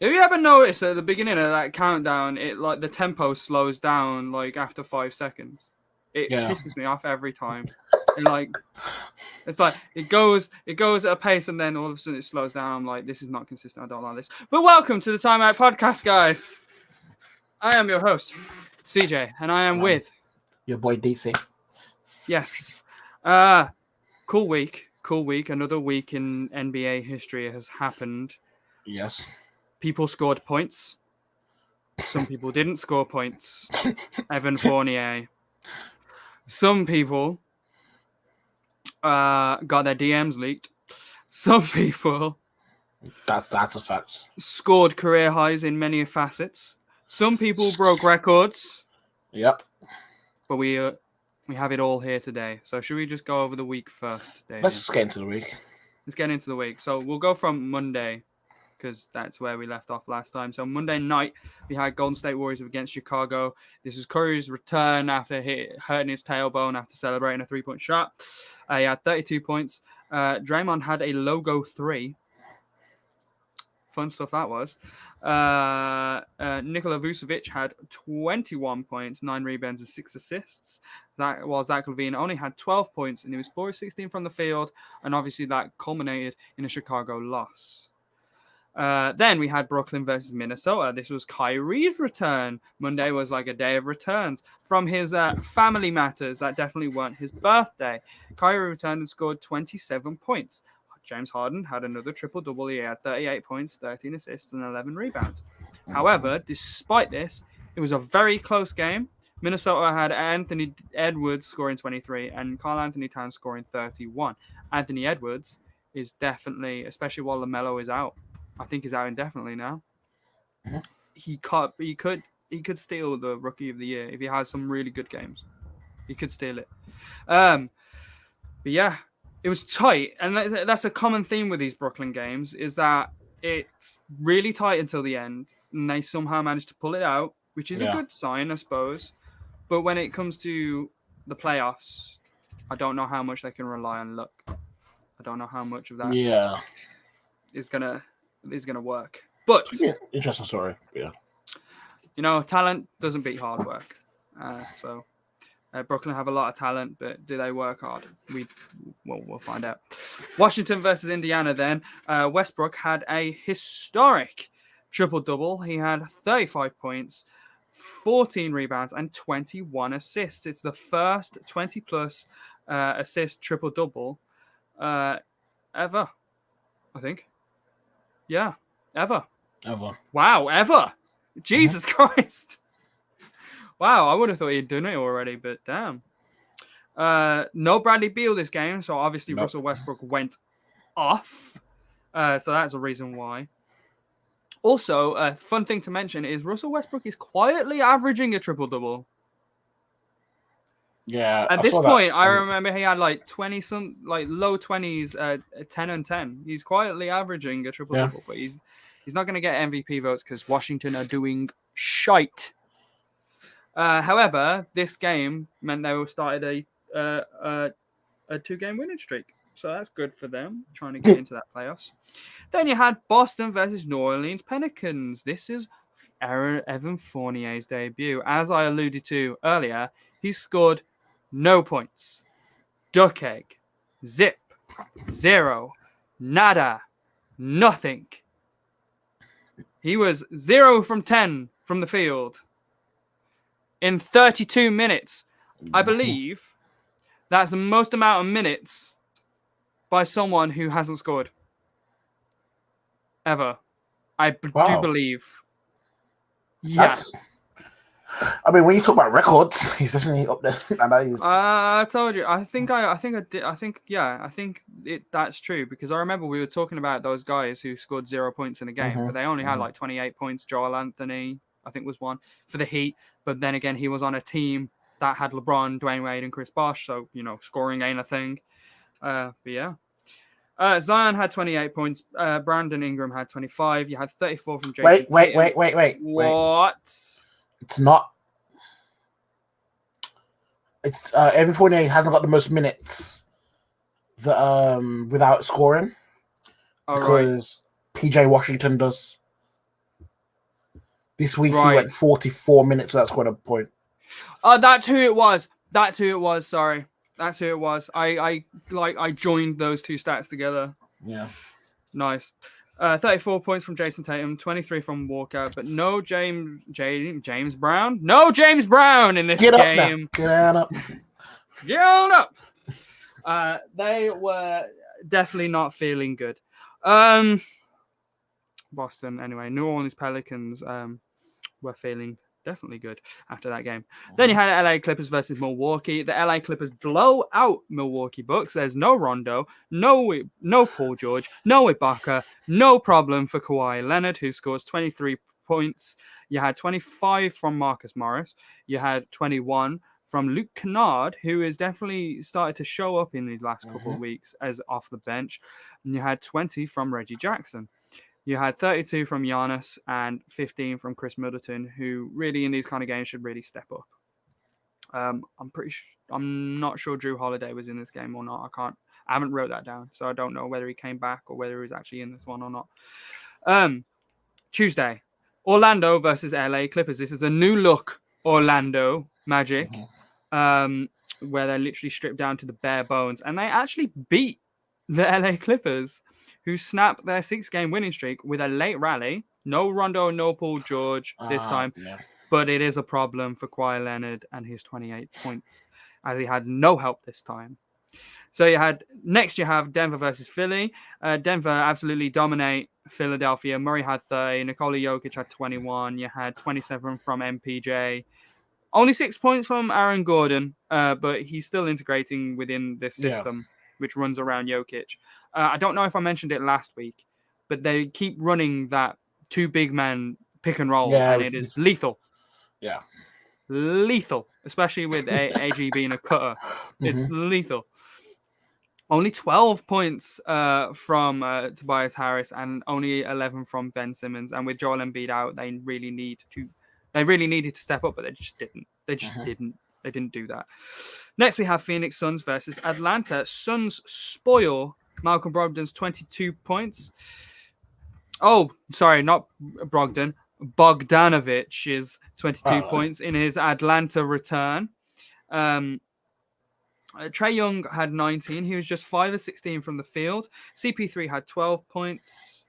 Have you ever noticed at the beginning of that countdown, it like the tempo slows down like after 5 seconds? It Yeah. pisses me off every time. And like it's like it goes at a pace and then all of a sudden it slows down. I'm like, this is not consistent. I don't like this. But welcome to the Time Out Podcast, guys. I am your host, CJ, and I am with Your boy DC. yes. Cool week. Another week in NBA history has happened. Yes. People scored points. Some people didn't score points. Evan Fournier. Some people got their DMs leaked. Some people That's a fact. scored career highs in many facets. Some people broke records. Yep. But we have it all here today. So should we just go over the week first, David? Let's just get into the week. Let's get into the week. So we'll go from Monday because that's where we left off last time. So Monday night, we had Golden State Warriors against Chicago. This was Curry's return after hurting his tailbone after celebrating a three-point shot. He had 32 points. Draymond had a logo 3. Fun stuff that was. Nikola Vucevic had 21 points, 9 rebounds, and 6 assists. While Zach LaVine only had 12 points, and he was 4-16 from the field, and obviously that culminated in a Chicago loss. Then we had Brooklyn versus Minnesota. This was Kyrie's return. Monday was like a day of returns from his family matters that definitely weren't his birthday. Kyrie returned and scored 27 points. James Harden had another triple-double. He had 38 points, 13 assists, and 11 rebounds. However, despite this, it was a very close game. Minnesota had Anthony Edwards scoring 23 and Karl Anthony Towns scoring 31. Anthony Edwards is definitely, especially while LaMelo is out, I think he's out indefinitely now. He could steal the Rookie of the Year if he has some really good games. He could steal it. But yeah, it was tight, and that's a common theme with these Brooklyn games is that it's really tight until the end, and they somehow managed to pull it out, which is a good sign, I suppose. But when it comes to the playoffs, I don't know how much they can rely on luck. I don't know how much of that is gonna work. But interesting story. Yeah, talent doesn't beat hard work. So Brooklyn have a lot of talent, but do they work hard? We'll find out. Washington versus Indiana then. Westbrook had a historic triple-double. He had 35 points, 14 rebounds, and 21 assists. It's the first 20-plus assist triple-double ever, I think. Yeah, ever. Wow, ever. Jesus Christ. Wow, I would have thought he'd done it already, but damn. No Bradley Beal this game, so obviously Russell Westbrook went off. So that's a reason why. Also, a fun thing to mention is Russell Westbrook is quietly averaging a triple-double. Yeah. At this point, I remember he had like 20-some, like low 20s, 10 and 10. He's quietly averaging a triple-double, but he's not going to get MVP votes because Washington are doing shite. However, this game meant they started a 2-game winning streak. So that's good for them, trying to get into that playoffs. Then you had Boston versus New Orleans Pelicans. This is Evan Fournier's debut. As I alluded to earlier, he scored no points. Duck egg. Zip. 0. Nada. Nothing. He was 0 from 10 from the field. In 32 minutes. I believe that's the most amount of minutes by someone who hasn't scored. Ever. I do believe. Yes. I mean, when you talk about records, he's definitely up there. I told you. I think that's true because I remember we were talking about those guys who scored 0 points in a game, but they only had like 28 points. Joel Anthony, I think, was one for the Heat. But then again, he was on a team that had LeBron, Dwayne Wade, and Chris Bosh. So, scoring ain't a thing. But yeah. Zion had 28 points. Brandon Ingram had 25. You had 34 from Jason. Wait. What? It's not. It's Evan Fournier hasn't got the most minutes without scoring because PJ Washington does. This week he Right. went 44 minutes without scoring a point. That's who it was. Sorry. That's who it was. I joined those two stats together. Yeah. Nice. 34 points from Jason Tatum, 23 from Walker, but no James Brown. No James Brown in this Get up game. now. Get on up. Get on up. They were definitely not feeling good. Boston, anyway. New Orleans Pelicans were feeling definitely good after that game. Then you had LA Clippers versus Milwaukee. The LA Clippers blow out Milwaukee Bucks. There's no Rondo, no Paul George, no Ibaka, no problem for Kawhi Leonard, who scores 23 points. You had 25 from Marcus Morris. You had 21 from Luke Kennard, who has definitely started to show up in these last couple of weeks as off the bench. And you had 20 from Reggie Jackson. You had 32 from Giannis and 15 from Chris Middleton, who really in these kind of games should really step up. I'm not sure Drew Holiday was in this game or not. I haven't wrote that down, so I don't know whether he came back or whether he was actually in this one or not. Tuesday, Orlando versus LA Clippers. This is a new look Orlando Magic, where they're literally stripped down to the bare bones, and they actually beat the LA Clippers, who snapped their 6-game winning streak with a late rally. No Rondo, no Paul George this time. Yeah. But it is a problem for Kawhi Leonard and his 28 points, as he had no help this time. So you have Denver versus Philly. Denver absolutely dominate Philadelphia. Murray had 30. Nikola Jokic had 21. You had 27 from MPJ. Only 6 points from Aaron Gordon, but he's still integrating within this system, which runs around Jokic. I don't know if I mentioned it last week, but they keep running that 2 big men pick and roll, and it is lethal. Yeah. Lethal, especially with AG being a cutter. It's lethal. Only 12 points from Tobias Harris and only 11 from Ben Simmons. And with Joel Embiid out, they really needed to step up, but they just didn't. They didn't do that. Next, we have Phoenix Suns versus Atlanta. Suns spoil Malcolm Brogdon's 22 points. Oh, sorry, not Brogdon. Bogdanovich's 22 points in his Atlanta return. Trae Young had 19. He was just 5 of 16 from the field. CP3 had 12 points.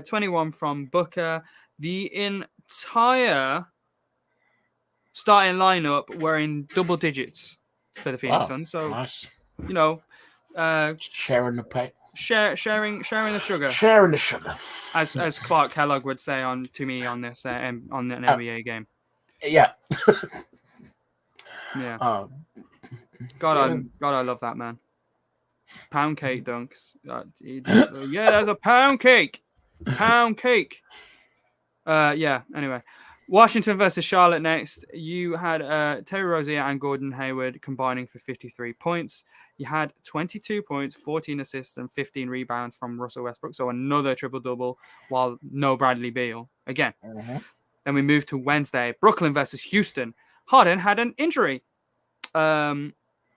21 from Booker. The entire starting lineup were in double digits for the Phoenix Suns. So, nice. Sharing the pay. Sharing the sugar. Sharing the sugar. As Clark Kellogg would say to me on this on an NBA game. Yeah. Yeah. God, I love that man. Pound cake dunks. Yeah, there's a pound cake. Pound cake. Anyway. Washington versus Charlotte next. You had Terry Rozier and Gordon Hayward combining for 53 points. You had 22 points, 14 assists, and 15 rebounds from Russell Westbrook. So another triple-double, while no Bradley Beal again. Then we move to Wednesday. Brooklyn versus Houston. Harden had an injury.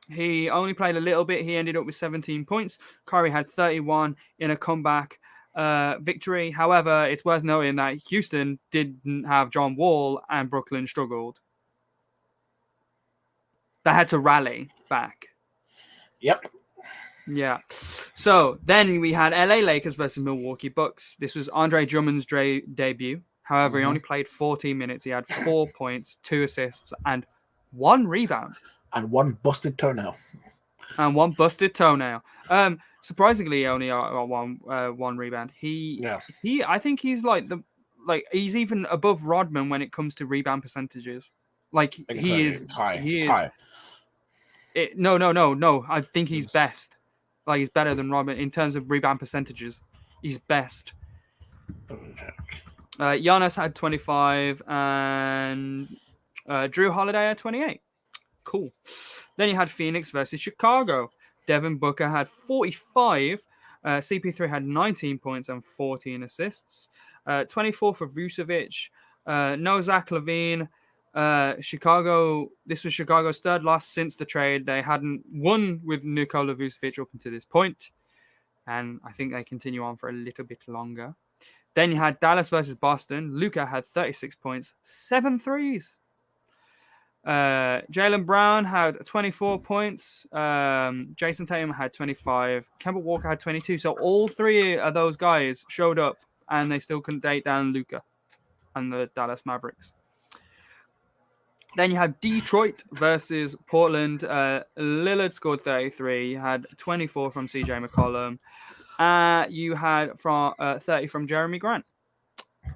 He only played a little bit. He ended up with 17 points. Curry had 31 in a comeback victory. However, it's worth noting that Houston didn't have John Wall and Brooklyn struggled. They had to rally back. Yep. Yeah. So then we had LA Lakers versus Milwaukee Bucks. This was Andre Drummond's debut. However, he only played 14 minutes. He had 4 points, 2 assists, and 1 rebound. And 1 busted toenail. Surprisingly, he only got one rebound. I think he's he's even above Rodman when it comes to rebound percentages. He is high. No. I think he's best. He's better than Rodman in terms of rebound percentages. He's best. Giannis had 25 and Drew Holiday had 28. Cool. Then you had Phoenix versus Chicago. Devin Booker had 45. CP3 had 19 points and 14 assists. 24 for Vucevic. No Zach LaVine. This was Chicago's third loss since the trade. They hadn't won with Nikola Vucevic up until this point. And I think they continue on for a little bit longer. Then you had Dallas versus Boston. Luka had 36 points, 7 threes. Jaylen Brown had 24 points. Jason Tatum had 25. Kemba Walker had 22. So all three of those guys showed up, and they still couldn't take down Luka and the Dallas Mavericks. Then you have Detroit versus Portland. Lillard scored 33. You had 24 from CJ McCollum. You had 30 from Jeremy Grant.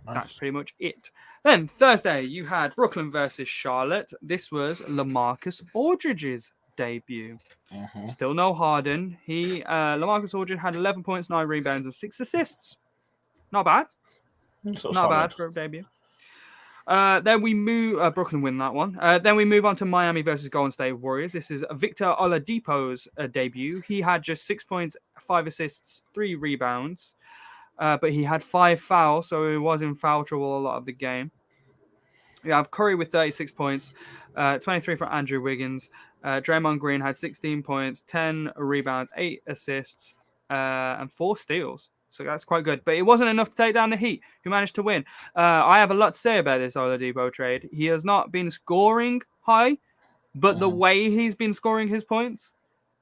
Nice. That's pretty much it. Then Thursday, you had Brooklyn versus Charlotte. This was LaMarcus Aldridge's debut. Still no Harden. LaMarcus Aldridge had 11 points, 9 rebounds, and 6 assists. Not bad. Not bad for a debut. Then we move. Brooklyn win that one. Then we move on to Miami versus Golden State Warriors. This is Victor Oladipo's debut. He had just 6 points, 5 assists, 3 rebounds. But he had 5 fouls, so he was in foul trouble a lot of the game. We have Curry with 36 points, 23 for Andrew Wiggins. Draymond Green had 16 points, 10 rebounds, 8 assists, and 4 steals. So that's quite good. But it wasn't enough to take down the Heat, who managed to win. I have a lot to say about this Oladipo trade. He has not been scoring high, but the way he's been scoring his points,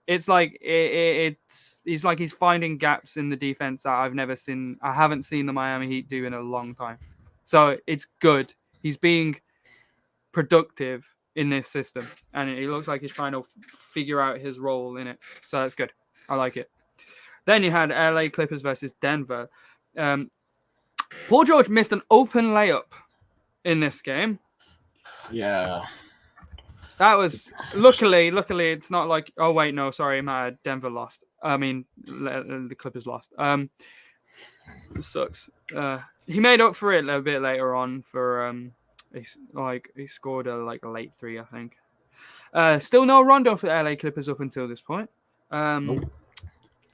it's like it's like he's finding gaps in the defense that I've never seen. I haven't seen the Miami Heat do in a long time. So it's good. He's being productive in this system, and it looks like he's trying to figure out his role in it. So that's good. I like it. Then you had LA Clippers versus Denver. Paul George missed an open layup in this game. Yeah. That was luckily it's not like, oh wait, no, sorry, Denver lost. I mean, the Clippers lost. It sucks. He made up for it a bit later on for he scored a late 3, I think. Still no Rondo for the LA Clippers up until this point. Nope.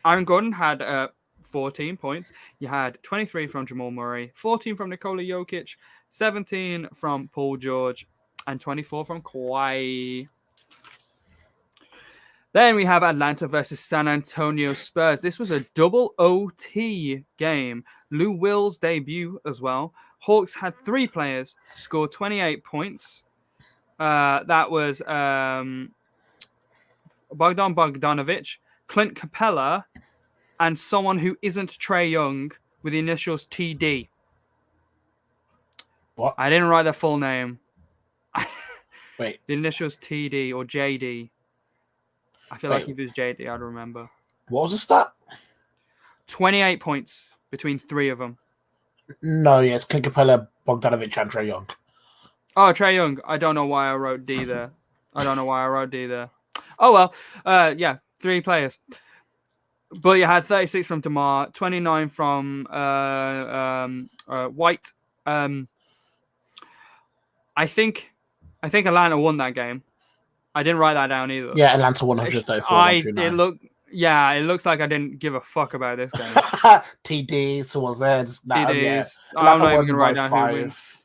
Aaron Gordon had 14 points. You had 23 from Jamal Murray, 14 from Nikola Jokic, 17 from Paul George, and 24 from Kawhi. Then we have Atlanta versus San Antonio Spurs. This was a double OT game. Lou Will's debut as well. Hawks had 3 players score 28 points. That was Bogdan Bogdanovic, Clint Capella, and someone who isn't Trae Young with the initials TD. What? I didn't write their full name. Wait. The initials TD or JD. I feel like if it was JD, I'd remember. What was the stat? 28 points between 3 of them. No, yeah, it's Clint Capella, Bogdanovic, and Trae Young. Oh, Trae Young. I don't know why I wrote D there. Oh, well. Yeah, 3 players. But you had 36 from DeMar, 29 from White. I think Atlanta won that game. I didn't write that down either. Yeah, Atlanta 134. It looks like I didn't give a fuck about this game. TD, someone's there. TDs. I'm not even going to write down 5. Who wins.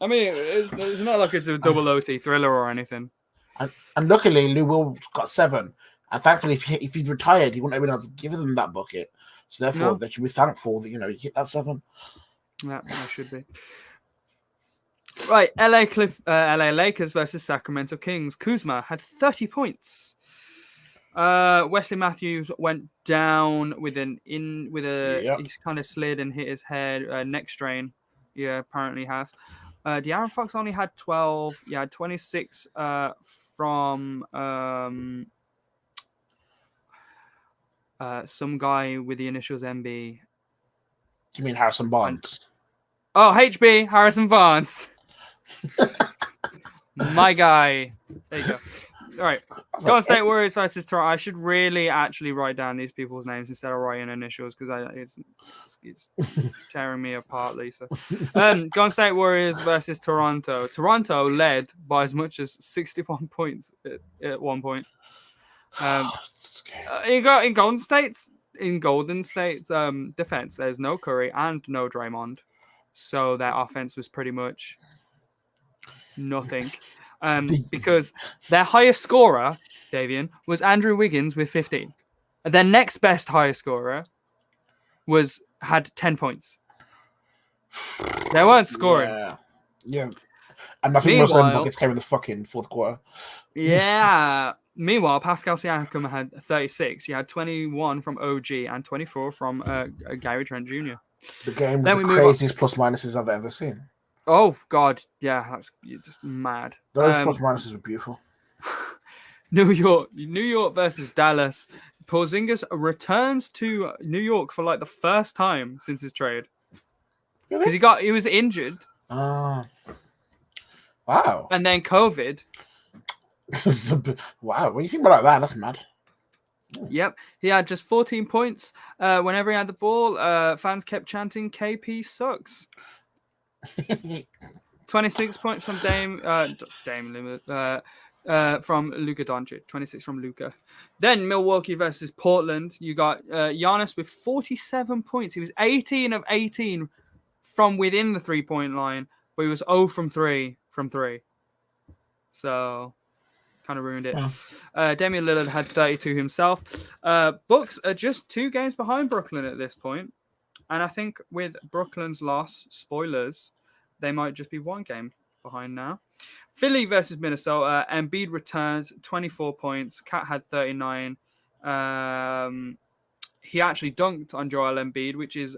I mean, it's not like it's a double OT thriller or anything. And luckily, Lou Will got 7. And thankfully, if he'd retired, he wouldn't have been able to give them that bucket. So therefore, they should be thankful that, he hit that 7. Yeah, I should be. Right, LA Lakers versus Sacramento Kings. Kuzma had 30 points. Wesley Matthews went down he's kind of slid and hit his head, neck strain. Yeah, apparently has. De'Aaron Fox only had 12. Yeah, 26 from some guy with the initials MB. Do you mean Harrison Barnes? HB, Harrison Barnes. My guy. There you go. All right. Golden State Warriors versus Toronto. I should really actually write down these people's names instead of writing initials because it's tearing me apart, Lisa. Golden State Warriors versus Toronto. Toronto led by as much as 61 points at one point. In Golden State's defense, there's no Curry and no Draymond, so their offense was pretty much nothing. Because their highest scorer, Davian, was Andrew Wiggins with 15. Their next best highest scorer had 10 points. They weren't scoring. Yeah. And I think most of them buckets came in the fucking fourth quarter. Yeah. Meanwhile, Pascal Siakam had 36. He had 21 from OG and 24 from Gary Trent Jr. The game with the craziest plus minuses I've ever seen. Oh, God. Yeah, that's just mad. Those plus minuses were beautiful. New York versus Dallas. Porzingis returns to New York for like the first time since his trade. Because he was injured. Wow. And then COVID. Wow, what do you think about that? That's mad. Yep, he had just 14 points. Whenever he had the ball, fans kept chanting "KP sucks." 26 points from Dame from Luka Doncic. 26 from Luka. Then Milwaukee versus Portland. You got Giannis with 47 points. He was 18 of 18 from within the 3-point line, but he was 0 from 3 from 3. So kind of ruined it. Damian Lillard had 32 himself. Bucks are just 2 games behind Brooklyn at this point. And I think with Brooklyn's loss, spoilers, they might just be 1 game behind now. Philly versus Minnesota. Embiid returns 24 points. Cat had 39. He actually dunked on Joel Embiid, which is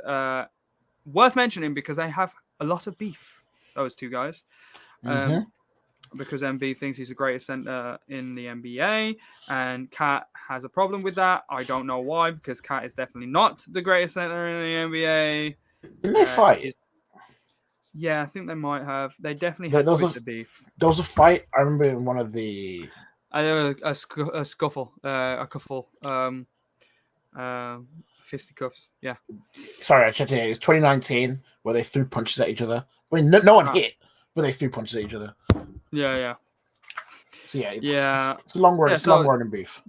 worth mentioning because they have a lot of beef, those 2 guys. Because Embiid thinks he's the greatest center in the NBA, and Cat has a problem with that. I don't know why, because Cat is definitely not the greatest center in the NBA. Didn't they fight? Yeah, I think they might have. They definitely had the beef. There was a fight. I remember in one of the. There was a scuffle, a cuffle, fisticuffs. Yeah. Sorry, I checked it. It was 2019 where they threw punches at each other. I mean, no one hit, but they threw punches at each other. Yeah. So it's a long run. It's long running beef.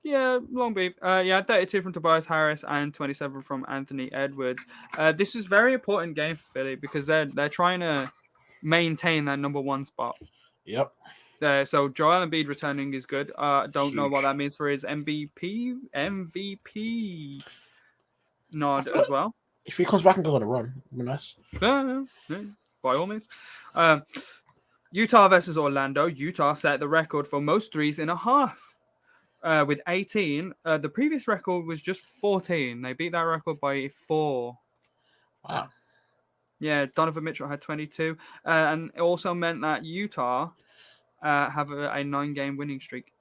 Yeah, long beef. 32 from Tobias Harris and 27 from Anthony Edwards. This is a very important game for Philly because they're trying to maintain that number 1 spot. Yep. So Joel Embiid returning is good. Don't know what that means for his MVP nod as well. If he comes back and goes on a run, it'd be nice. Yeah, by all means. Utah versus Orlando. Utah set the record for most threes in a half with 18. The previous record was just 14. They beat that record by 4. Wow. Yeah, Donovan Mitchell had 22. And it also meant that Utah have a 9-game winning streak.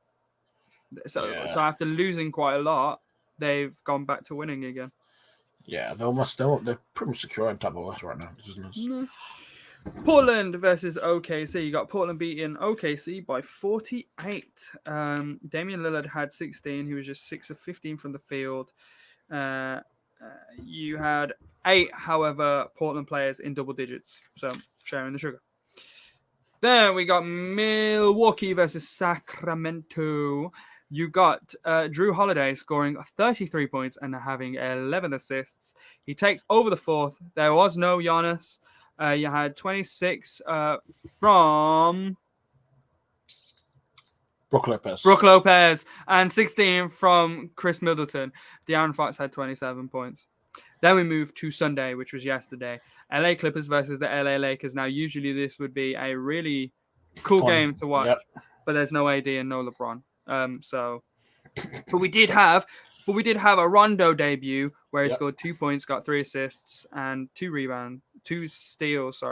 So after losing quite a lot, they've gone back to winning again. Yeah, they're pretty much secure on top of us right now. Portland versus OKC. You got Portland beating OKC by 48. Damian Lillard had 16. He was just 6 of 15 from the field. You had 8, however, Portland players in double digits. So sharing the sugar. Then we got Milwaukee versus Sacramento. You got Drew Holiday scoring 33 points and having 11 assists. He takes over the 4th. There was no Giannis. You had 26 from Brook Lopez and 16 from Chris Middleton. De'Aaron Fox had 27 points. Then we moved to Sunday, which was yesterday. LA Clippers versus the LA Lakers. Now, usually this would be a really cool game to watch, but there's no AD and no LeBron. But we did have a Rondo debut where he scored 2 points, got 3 assists, and 2 steals,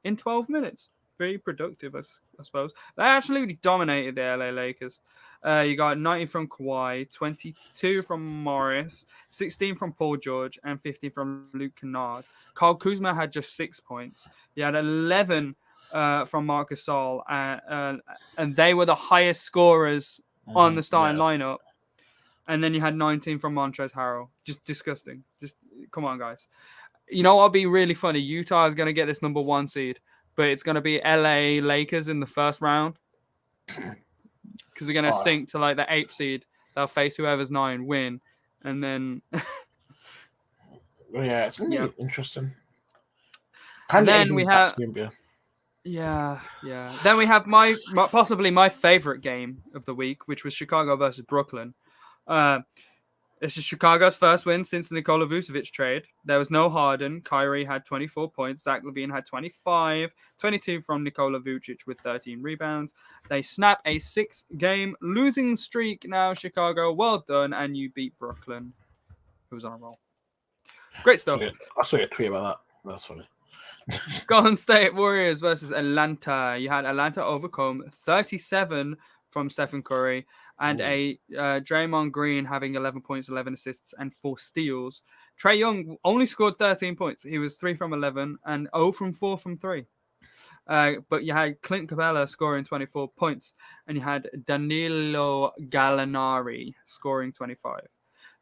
in 12 minutes. Very productive, I suppose. They absolutely dominated the LA Lakers. You got 19 from Kawhi, 22 from Morris, 16 from Paul George, and 15 from Luke Kennard. Kyle Kuzma had just 6 points. You had 11 from Marc Gasol, and they were the highest scorers on the starting lineup. And then you had 19 from Montrezl Harrell. Just disgusting. Just come on, guys. You know what'll be really funny? Utah is going to get this number 1 seed, but it's going to be LA Lakers in the first round because they're going to sink to like the 8th seed. They'll face whoever's 9, win, and then. It's going to be interesting. And then we have. Yeah. Then we have possibly my favorite game of the week, which was Chicago versus Brooklyn. This is Chicago's first win since the Nikola Vucevic trade. There was no Harden. Kyrie had 24 points. Zach LaVine had 25. 22 from Nikola Vucic with 13 rebounds. They snap a 6-game losing streak now, Chicago. Well done. And you beat Brooklyn, who was on a roll. Great stuff. I saw your tweet about that. That's funny. Golden State Warriors versus Atlanta. You had Atlanta overcome 37 from Stephen Curry and a Draymond Green having 11 points, 11 assists, and 4 steals. Trae Young only scored 13 points. He was 3 from 11 and 0 from 4 from 3. But you had Clint Capella scoring 24 points, and you had Danilo Gallinari scoring 25.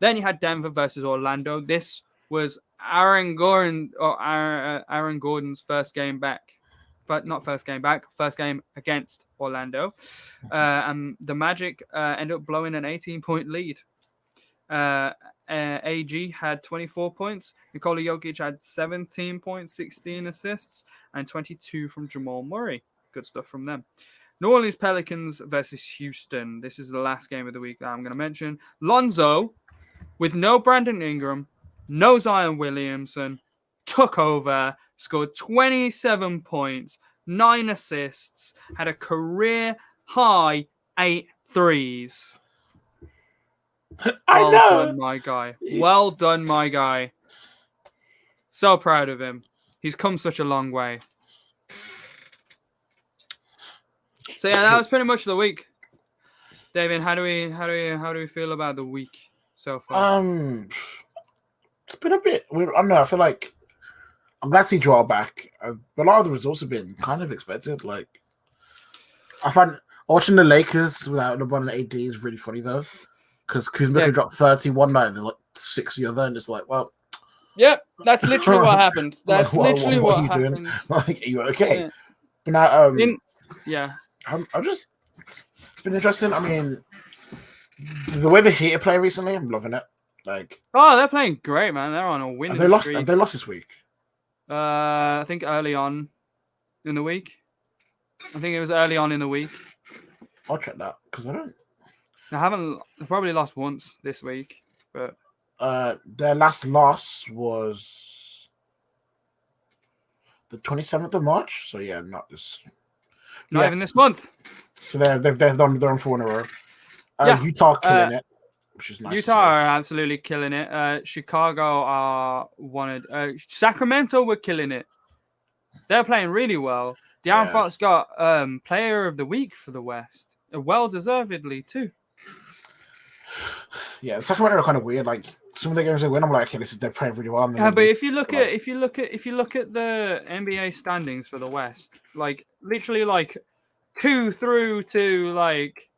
Then you had Denver versus Orlando. This was Aaron Gordon's first game back. But not first game back, first game against Orlando. And the Magic ended up blowing an 18-point lead. AG had 24 points. Nikola Jokic had 17 points, 16 assists, and 22 from Jamal Murray. Good stuff from them. New Orleans Pelicans versus Houston. This is the last game of the week that I'm going to mention. Lonzo, with no Brandon Ingram, no Zion Williamson, took over, scored 27 points, 9 assists, had a career high 8 threes. I know. Well done, my guy. Well done, my guy. So proud of him. He's come such a long way. So yeah, that was pretty much the week. David, how do we feel about the week so far? It's been a bit weird. I don't know. I feel like I'm glad to see Joel back. But a lot of the results have been kind of expected. Like, I find watching the Lakers without LeBron and AD is really funny though, because Kuzma dropped 30 one night and then like 6 the other, and it's like, well, yep, that's literally what happened. That's literally what are you happened. doing? Like, are you okay? Yeah. But now, yeah, I'm just. It's been interesting. I mean, the way the Heat play recently, I'm loving it. Like, oh, they're playing great, man. They're on a winning streak. Have they lost this week? I think early on in the week. I think it was early on in the week. I'll check that because I don't. They probably lost once this week, but their last loss was the 27th of March. So yeah, not even this month. So they're on 4 in a row. Utah killing it, which is nice. Utah are absolutely killing it. Chicago are wanted. Sacramento were killing it. They're playing really well. De'Aaron Fox got Player of the Week for the West, well deservedly too. Yeah, Sacramento are kind of weird. Like some of the games they win, I'm like, okay, they're playing really well. Yeah, but if you look at the NBA standings for the West, like literally like 2 through to like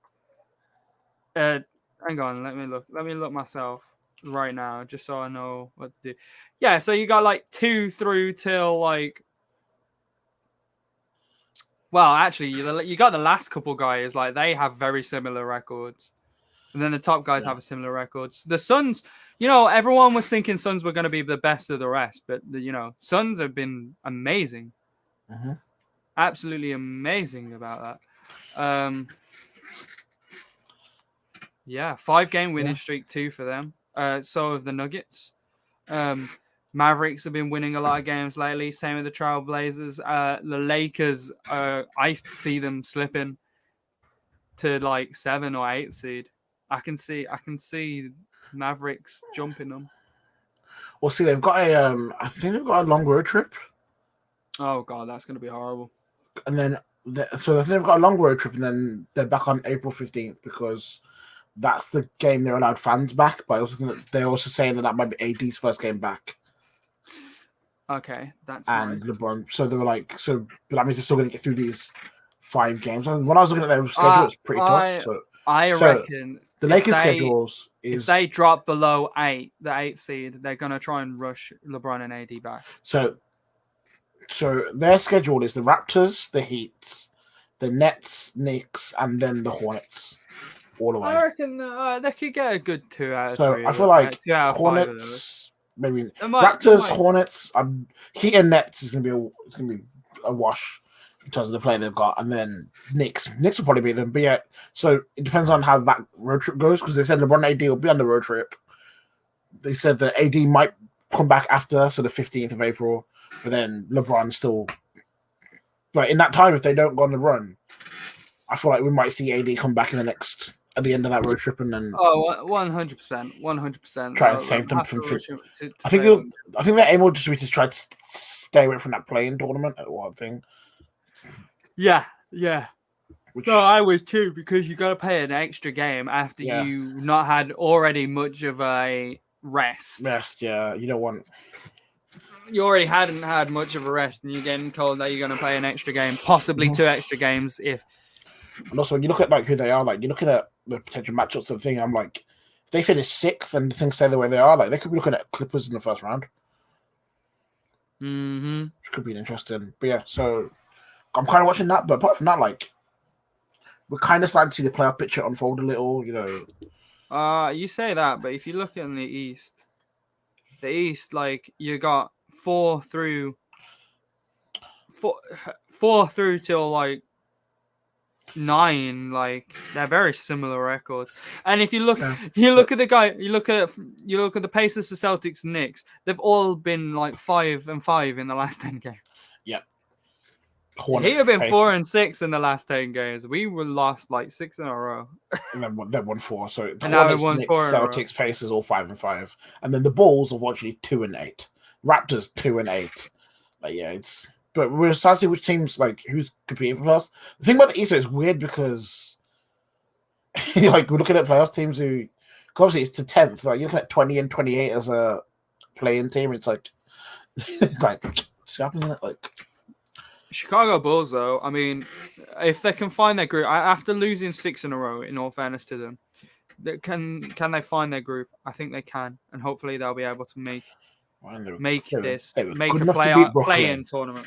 hang on, let me look myself right now just so I know what to do. Yeah, so you got like 2 through till like, well, actually you got the last couple guys, like they have very similar records. And then the top guys have a similar records. The Suns, everyone was thinking Suns were going to be the best of the rest, but Suns have been amazing. Mm-hmm. Absolutely amazing about that. 5-game winning streak too for them. So have the Nuggets. Mavericks have been winning a lot of games lately. Same with the Trailblazers. The Lakers, I see them slipping to like 7 or 8 seed. I can see Mavericks jumping them. Well, see, they've got I think they've got a long road trip. Oh god, that's going to be horrible. And then, so I think they've got a long road trip, and then they're back on April 15th because that's the game they're allowed fans back. But I also think that they're also saying that might be AD's first game back. Okay, that's and nice. LeBron. So they were like, but that means they're still going to get through these 5 games. And when I was looking at their schedule, it's pretty tough. So I reckon the Lakers' schedules if they drop below 8, the 8th seed, they're going to try and rush LeBron and AD back. So their schedule is the Raptors, the Heat, the Nets, Knicks, and then the Hornets. All the way. I reckon they could get a good 2 out of 3. So I feel like 2 out of Hornets, maybe Raptors, Hornets, Heat and Nets is going to be a wash in terms of the play they've got, and then Knicks will probably beat them. But yeah, so it depends on how that road trip goes because they said LeBron and AD will be on the road trip, they said that AD might come back after, so the 15th of April, but then LeBron still. But in that time, if they don't go on the run, I feel like we might see AD come back at the end of that road trip, and then 100%, try to save them from. I think their aim will just be to try to stay away from that playing tournament or one thing. Yeah. Which, No, I was too, because you got to play an extra game after you not had already much of a rest. Yeah, you don't want. You already hadn't had much of a rest, and you're getting told that you're going to play an extra game, possibly 2 extra games. And also, when you look at like who they are, like you're looking at the potential matchups and thing. I'm like, if they finish 6th and things stay the way they are, like they could be looking at Clippers in the first round. Which could be interesting. But yeah, so I'm kind of watching that. But apart from that, like we're kind of starting to see the playoff picture unfold a little. You say that, but if you look in the East, like you got 4 through till like 9, like they're very similar records. And if you look at the Pacers, the Celtics, Knicks, they've all been like 5-5 in the last 10 games. Yeah. He have been 4-6 in the last 10 games. We were lost like 6 in a row. And then they won 4. So the Hornets, Knicks, Celtics, Pacers all 5-5, and then the Bulls are actually 2-8. Raptors 2-8. Like but we're starting to see which teams like who's competing for us. The thing about the East is weird because like we're looking at playoffs teams who obviously it's to 10th. Like you're looking at 20 and 28 as a playing team. It's like what's happening? Like Chicago Bulls, though, I mean, if they can find their groove after losing 6 in a row, in all fairness to them, can they find their groove? I think they can, and hopefully they'll be able to make a play-in tournament.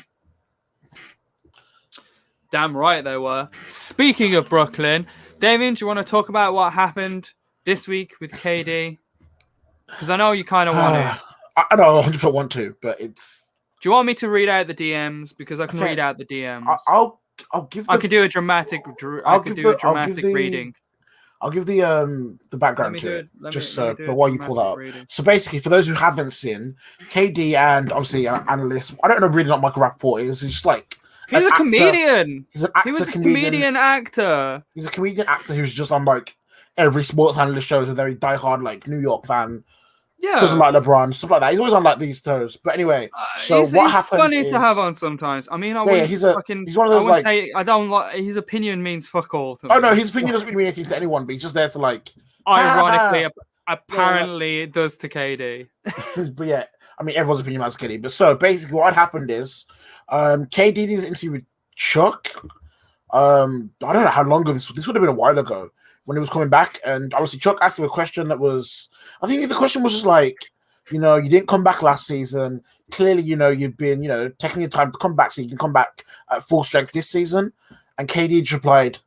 Damn right they were. Speaking of Brooklyn, Damien, do you want to talk about what happened this week with KD? Because I know you kind of want it. I don't 100% want to, but it's. Do you want me to read out the DMs? Because I can read out the DMs. I'll give. I could do a dramatic. Reading. I'll give the background to it, but while you pull that up. Reading. So basically, for those who haven't seen, KD and obviously analysts, I don't know really what Michael Rappaport is. He's just like he's a comedian. He's an actor. He was a comedian actor. He's a comedian actor who's just on like every sports analyst show. Is a very diehard like New York fan. Yeah, doesn't like LeBron, stuff like that. He's always on like these shows. But anyway, so what happened? Funny to have on sometimes. I mean, he's one of those like I don't like his opinion means fuck all. Oh no, his opinion doesn't mean anything to anyone, but he's just there to like. Ironically, apparently it does to KD. But yeah, I mean everyone's opinion about KD. But so basically, what happened is, KD did his interview with Chuck. I don't know how long ago this would have been a while ago when he was coming back, and obviously Chuck asked him a question that was. I think the question was just like, you didn't come back last season. Clearly, you've been, taking your time to come back so you can come back at full strength this season. And KD just replied,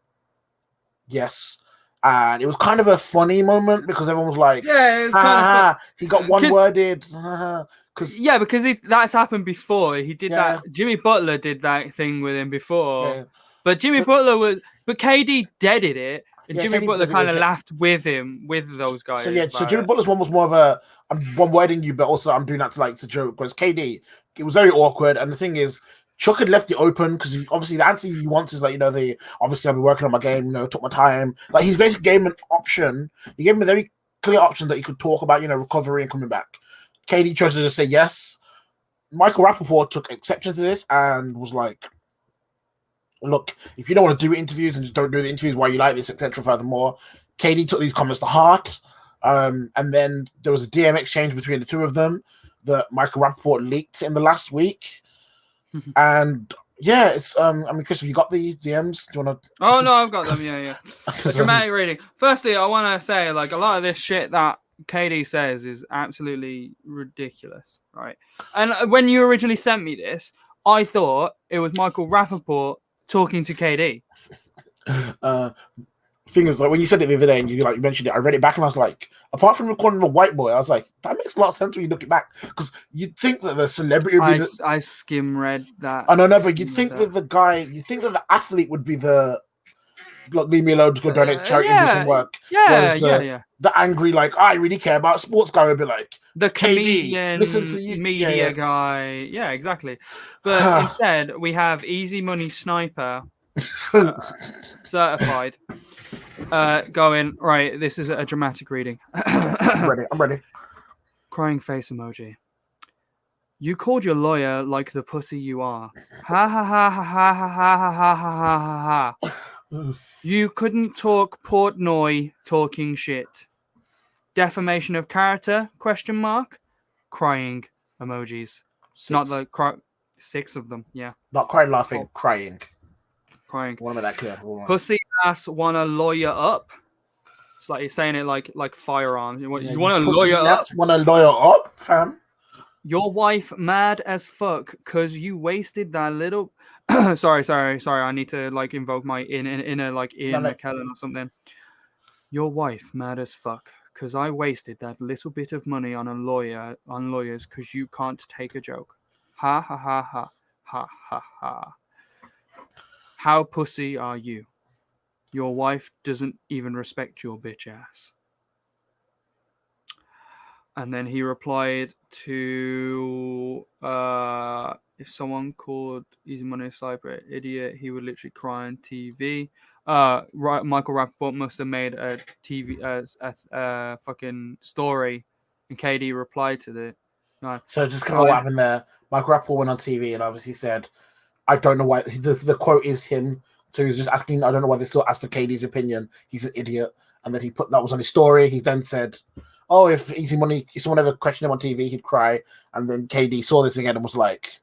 yes. And it was kind of a funny moment because everyone was like, yeah, it was kind of he got one-worded. Because that's happened before. He did that. Jimmy Butler did that thing with him before. Yeah. But KD deaded it. And Jimmy Butler kind of laughed with him, with those guys. So Jimmy Butler's one was more of a, I'm one-wording you, but also I'm doing that to joke. Because KD, it was very awkward. And the thing is, Chuck had left it open because obviously the answer he wants is like, obviously I've been working on my game, took my time. Like he's basically gave him an option. He gave him a very clear option that he could talk about, recovery and coming back. KD chose to just say yes. Michael Rappaport took exception to this and was like, look, if you don't want to do interviews and just don't do the interviews while you like this, etc. Furthermore, KD took these comments to heart. And then there was a DM exchange between the two of them that Michael Rappaport leaked in the last week. And yeah, it's Chris, have you got the DMs? Do you want to? Oh no, I've got them. Yeah. A dramatic reading. Firstly, I want to say like a lot of this shit that KD says is absolutely ridiculous, right? And when you originally sent me this, I thought it was Michael Rappaport talking to KD. Thing is, like when you said it the other day and you mentioned it, I read it back and I was like, apart from recording him a white boy, I was like, that makes a lot of sense when you look it back because you'd think that the celebrity would be I skim read that. I don't know, but you'd think that the athlete would be the leave me alone, just go donate to charity and do some work. Yeah, Whereas yeah. the angry, like, I really care about sports guy would be like, The KD, comedian, listen to you. media guy. Yeah, exactly. But instead, we have Easy Money Sniper certified going, right, this is a dramatic reading. I'm ready. Crying face emoji. You called your lawyer like the pussy you are. Ha ha ha ha ha ha ha ha ha ha ha. You couldn't talk Portnoy talking shit. Defamation of character? Question mark. Crying emojis. 6. Not the 6 of them. Yeah. Not crying, laughing, crying. Crying. I want to make that clear. Pussy ass wanna lawyer up. It's like you're saying it like firearms. You want to lawyer up? Want to lawyer up, fam? Your wife mad as fuck because you wasted that little. sorry. I need to like invoke my inner like Ian McKellen or something. Your wife mad as fuck because I wasted that little bit of money on lawyers because you can't take a joke. Ha ha ha ha ha ha ha. How pussy are you? Your wife doesn't even respect your bitch ass. And then he replied to if someone called Easy Money Sniper idiot, he would literally cry on TV. Michael Rappaport must have made a fucking story, and KD replied to it. No. So just kind of what happened there. Michael Rappaport went on TV and obviously said, "I don't know why." The quote is him. So he was just asking, "I don't know why they still ask for KD's opinion. He's an idiot." And then he put that was on his story. He then said, "Oh, if Easy Money, if someone ever questioned him on TV, he'd cry." And then KD saw this again and was like,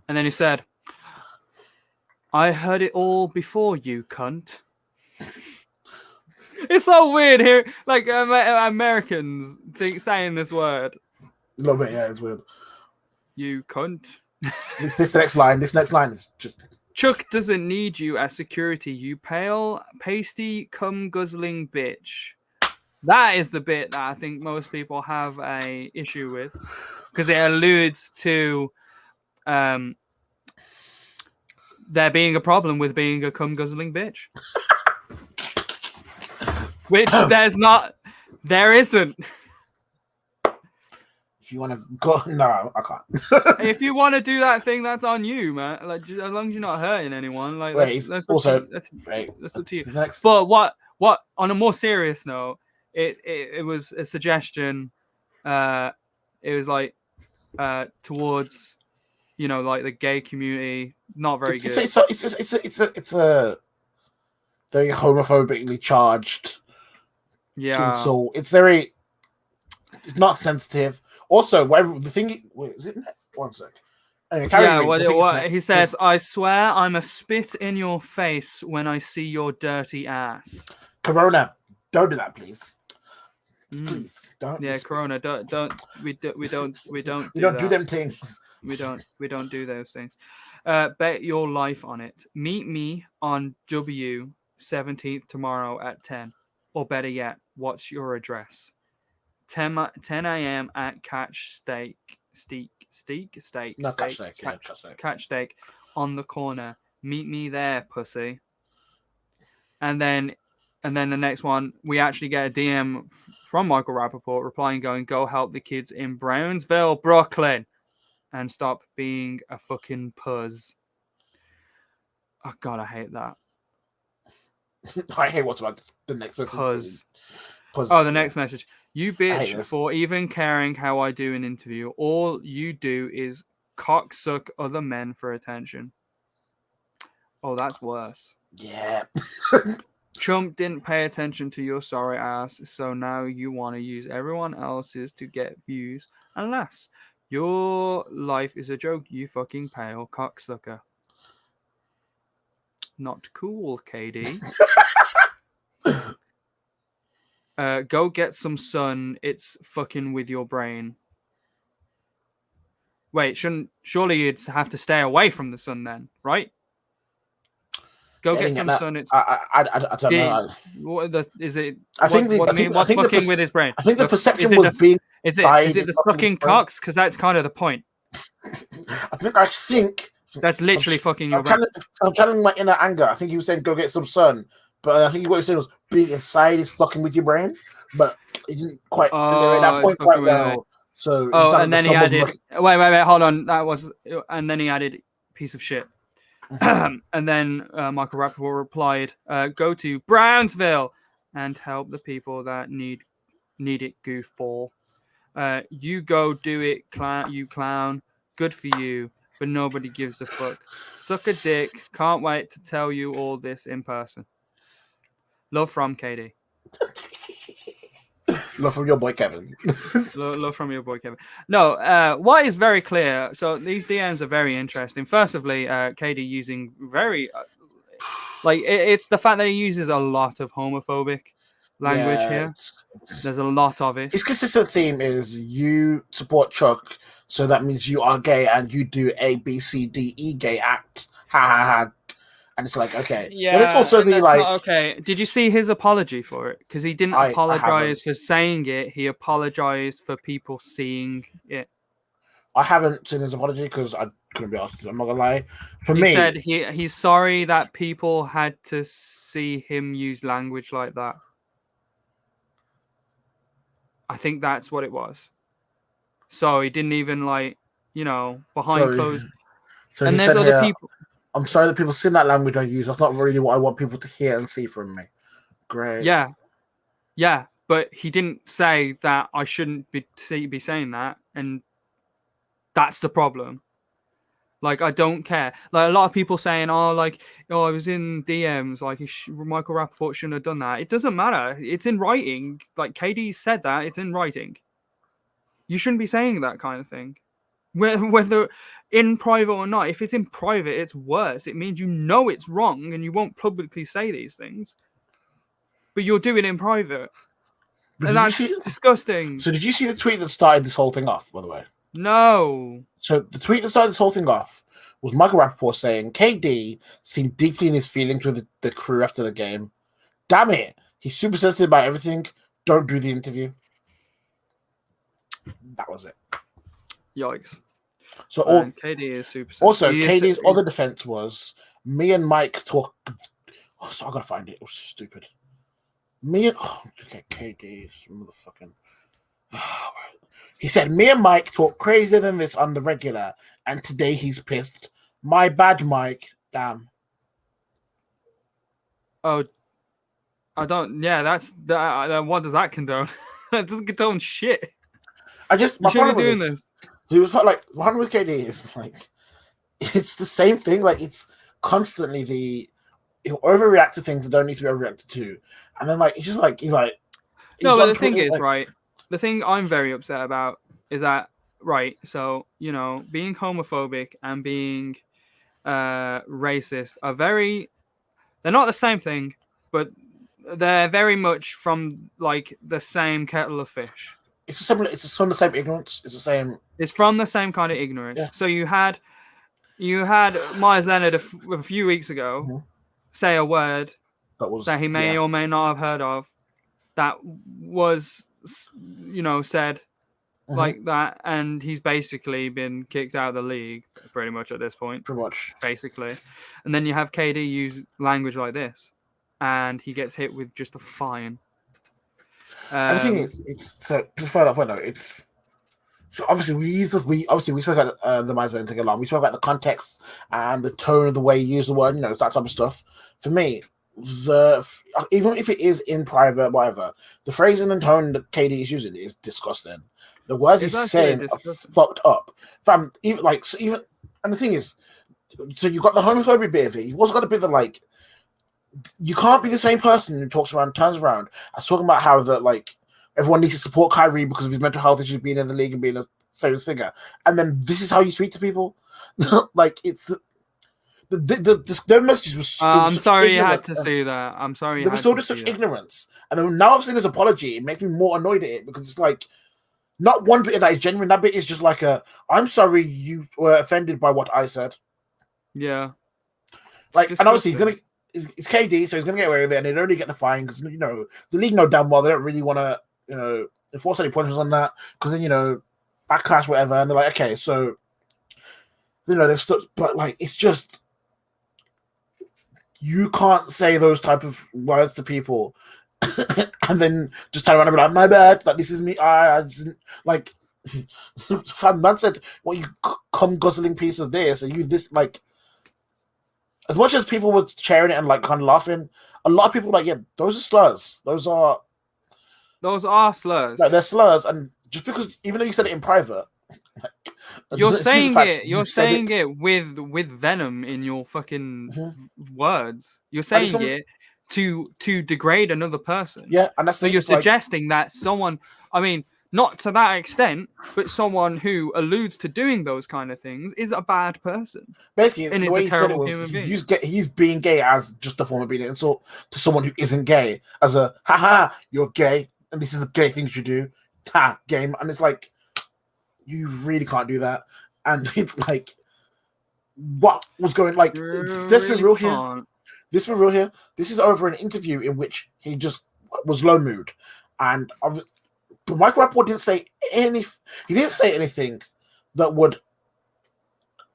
and then he said, "I heard it all before, you cunt." It's so weird here, like Americans saying this word. A little bit, yeah, it's weird. You cunt. This next line is just. Chuck doesn't need you as security, you pale, pasty, cum guzzling bitch. That is the bit that I think most people have a issue with, because it alludes to there being a problem with being a cum guzzling bitch, which there isn't. If you want to go, no, I can't. If you want to do that thing, that's on you, man. Like, just, as long as you're not hurting anyone, like, that's also that's up to you. Next. But what on a more serious note, it was a suggestion. It was like towards, like the gay community, not very good. It's a very homophobically charged insult. It's not sensitive. Also, the thing. Wait, is it? One sec. Anyway, he says, "I swear I'm a spit in your face when I see your dirty ass." Corona, don't do that, please. Please don't. Yeah, Corona, we don't do them things. We don't do those things. Bet your life on it. Meet me on W 17th tomorrow at 10, or better yet, what's your address? 10 a.m. at Catch Steak on the corner. Meet me there, pussy. And then the next one, we actually get a DM from Michael Rappaport replying, going, "Go help the kids in Brownsville, Brooklyn, and stop being a fucking puzz." Oh God, I hate that. I hate what's about the next message. Puzz. Oh, the next message. You bitch for even caring how I do an interview. All you do is cocksuck other men for attention. Oh, that's worse. Yeah. Trump didn't pay attention to your sorry ass, so now you want to use everyone else's to get views. Alas, your life is a joke, you fucking pale cocksucker. Not cool, KD. Go get some sun. It's fucking with your brain. Wait, surely you'd have to stay away from the sun then, right? Go get some sun. It's I don't know. What is it? I think what's fucking with his brain? I think the perception was being. Is it the sucking cocks? Because that's kind of the point. I think That's literally fucking your I'm brain. channeling my inner anger. I think he was saying go get some sun, but I think what he was saying was being inside is fucking with your brain. But he didn't quite iterate that It's point quite fucking with me. well. So it Oh, sounded and like the then he sun wasn't added. working. Wait, hold on. And then he added piece of shit. And then Michael Rappaport replied, "Go to Brownsville and help the people that need it, goofball. You go do it, you clown. Good for you, but nobody gives a fuck. Suck a dick. Can't wait to tell you all this in person. Love from KD." Love from your boy Kevin. Love from your boy Kevin. No, what is very clear. So these DMs are very interesting. Firstly, KD using very it's the fact that he uses a lot of homophobic language here. There's a lot of it. His consistent theme is you support Chuck, so that means you are gay and you do A, B, C, D, E gay act. Ha ha ha. And it's like, okay. Yeah, but it's also the like. Not okay. Did you see his apology for it? Because he didn't apologize for saying it. He apologized for people seeing it. I haven't seen his apology because I couldn't be asked. I'm not gonna lie. He said he's sorry that people had to see him use language like that. I think that's what it was. So he didn't even behind closed. So and there's other people. I'm sorry that people see that language I use. That's not really what I want people to hear and see from me. Great. Yeah, but he didn't say that I shouldn't be saying that, and that's the problem. Like, I don't care. Like, a lot of people saying, I was in DMs. Like, Michael Rappaport shouldn't have done that. It doesn't matter. It's in writing. Like, KD said that. It's in writing. You shouldn't be saying that kind of thing. Whether in private or not. If it's in private, it's worse. It means you know it's wrong and you won't publicly say these things. But you'll do it in private. And that's disgusting. So did you see the tweet that started this whole thing off, by the way? No. So the tweet that started this whole thing off was Michael Rappaport saying KD seemed deeply in his feelings with the crew after the game. Damn it. He's super sensitive about everything. Don't do the interview. That was it. Yikes. So KD is super sensitive. Also, KD's other defense was me and Mike talk. Oh, so I gotta find it. It was stupid. KD's motherfucking. He said, me and Mike talk crazier than this on the regular, and today he's pissed. My bad, Mike. Damn. Oh, I don't. Yeah, that's that. What does that condone? That doesn't condone shit. You shouldn't be doing this. So he was like, what happened with KD is like, it's the same thing. Like, it's constantly he'll overreact to things that don't need to be overreacted to, and then he's like. No, but the thing is, right. The thing I'm very upset about is that, right, so, being homophobic and being racist are they're not the same thing, but they're very much from, the same kettle of fish. It's from the same ignorance. It's the same. It's from the same kind of ignorance. Yeah. So you had Myers Leonard a few weeks ago say a word that he may or may not have heard of that was, said like that, and he's basically been kicked out of the league pretty much at this point. Pretty much. Basically. And then you have KD use language like this, and he gets hit with just a fine. And the thing is, it's so to further that point though, it's so obviously we spoke about the Myers Leonard thing a lot. We spoke about the context and the tone of the way you use the word, that type of stuff. For me, even if it is in private, whatever, the phrasing and tone that KD is using is disgusting. The words he's saying are fucked up. And the thing is, so you've got the homophobia bit of it. You've also got a bit of you can't be the same person who turns around, and talking about how everyone needs to support Kyrie because of his mental health issues, being in the league and being a famous figure, and then this is how you speak to people. It's their messages was. I'm sorry you had to say that. I'm sorry. There was sort of such ignorance, and then now I've seen his apology. It makes me more annoyed at it because it's not one bit of that is genuine. That bit is just I'm sorry you were offended by what I said. Yeah. And obviously it's KD, so he's gonna get away with it, and they only get the fine because the league know damn well they don't really want to enforce any punishments on that because then backlash whatever, and they're like, okay, so You know, they've stood, but like it's just you can't say those type of words to people and then just turn around and be like, my bad, like this is me. I didn't like. Fam, man said, "What you come guzzling piece of this?" And you this like, as much as people were sharing it and like kind of laughing, a lot of people were like, yeah, those are slurs. Those are slurs. like they're slurs, and just because even though you said it in private, like, You're saying it. You've You're said saying it with venom in your fucking words. You're And if saying it to degrade another person. yeah, and that's So the you're thing, like, suggesting that someone, I mean, not to that extent, but someone who alludes to doing those kind of things is a bad person basically and the is a way he said it terrible was human he being. used he's being gay as just a form of being an insult to someone who isn't gay as a haha, you're gay and this is the gay things you do, ta game, and it's like you really can't do that, and it's like what was going like let's be Really real here. can't. Let's be real here. This is over an interview in which he just was low mood, and but Michael Rappaport didn't say any. He didn't say anything that would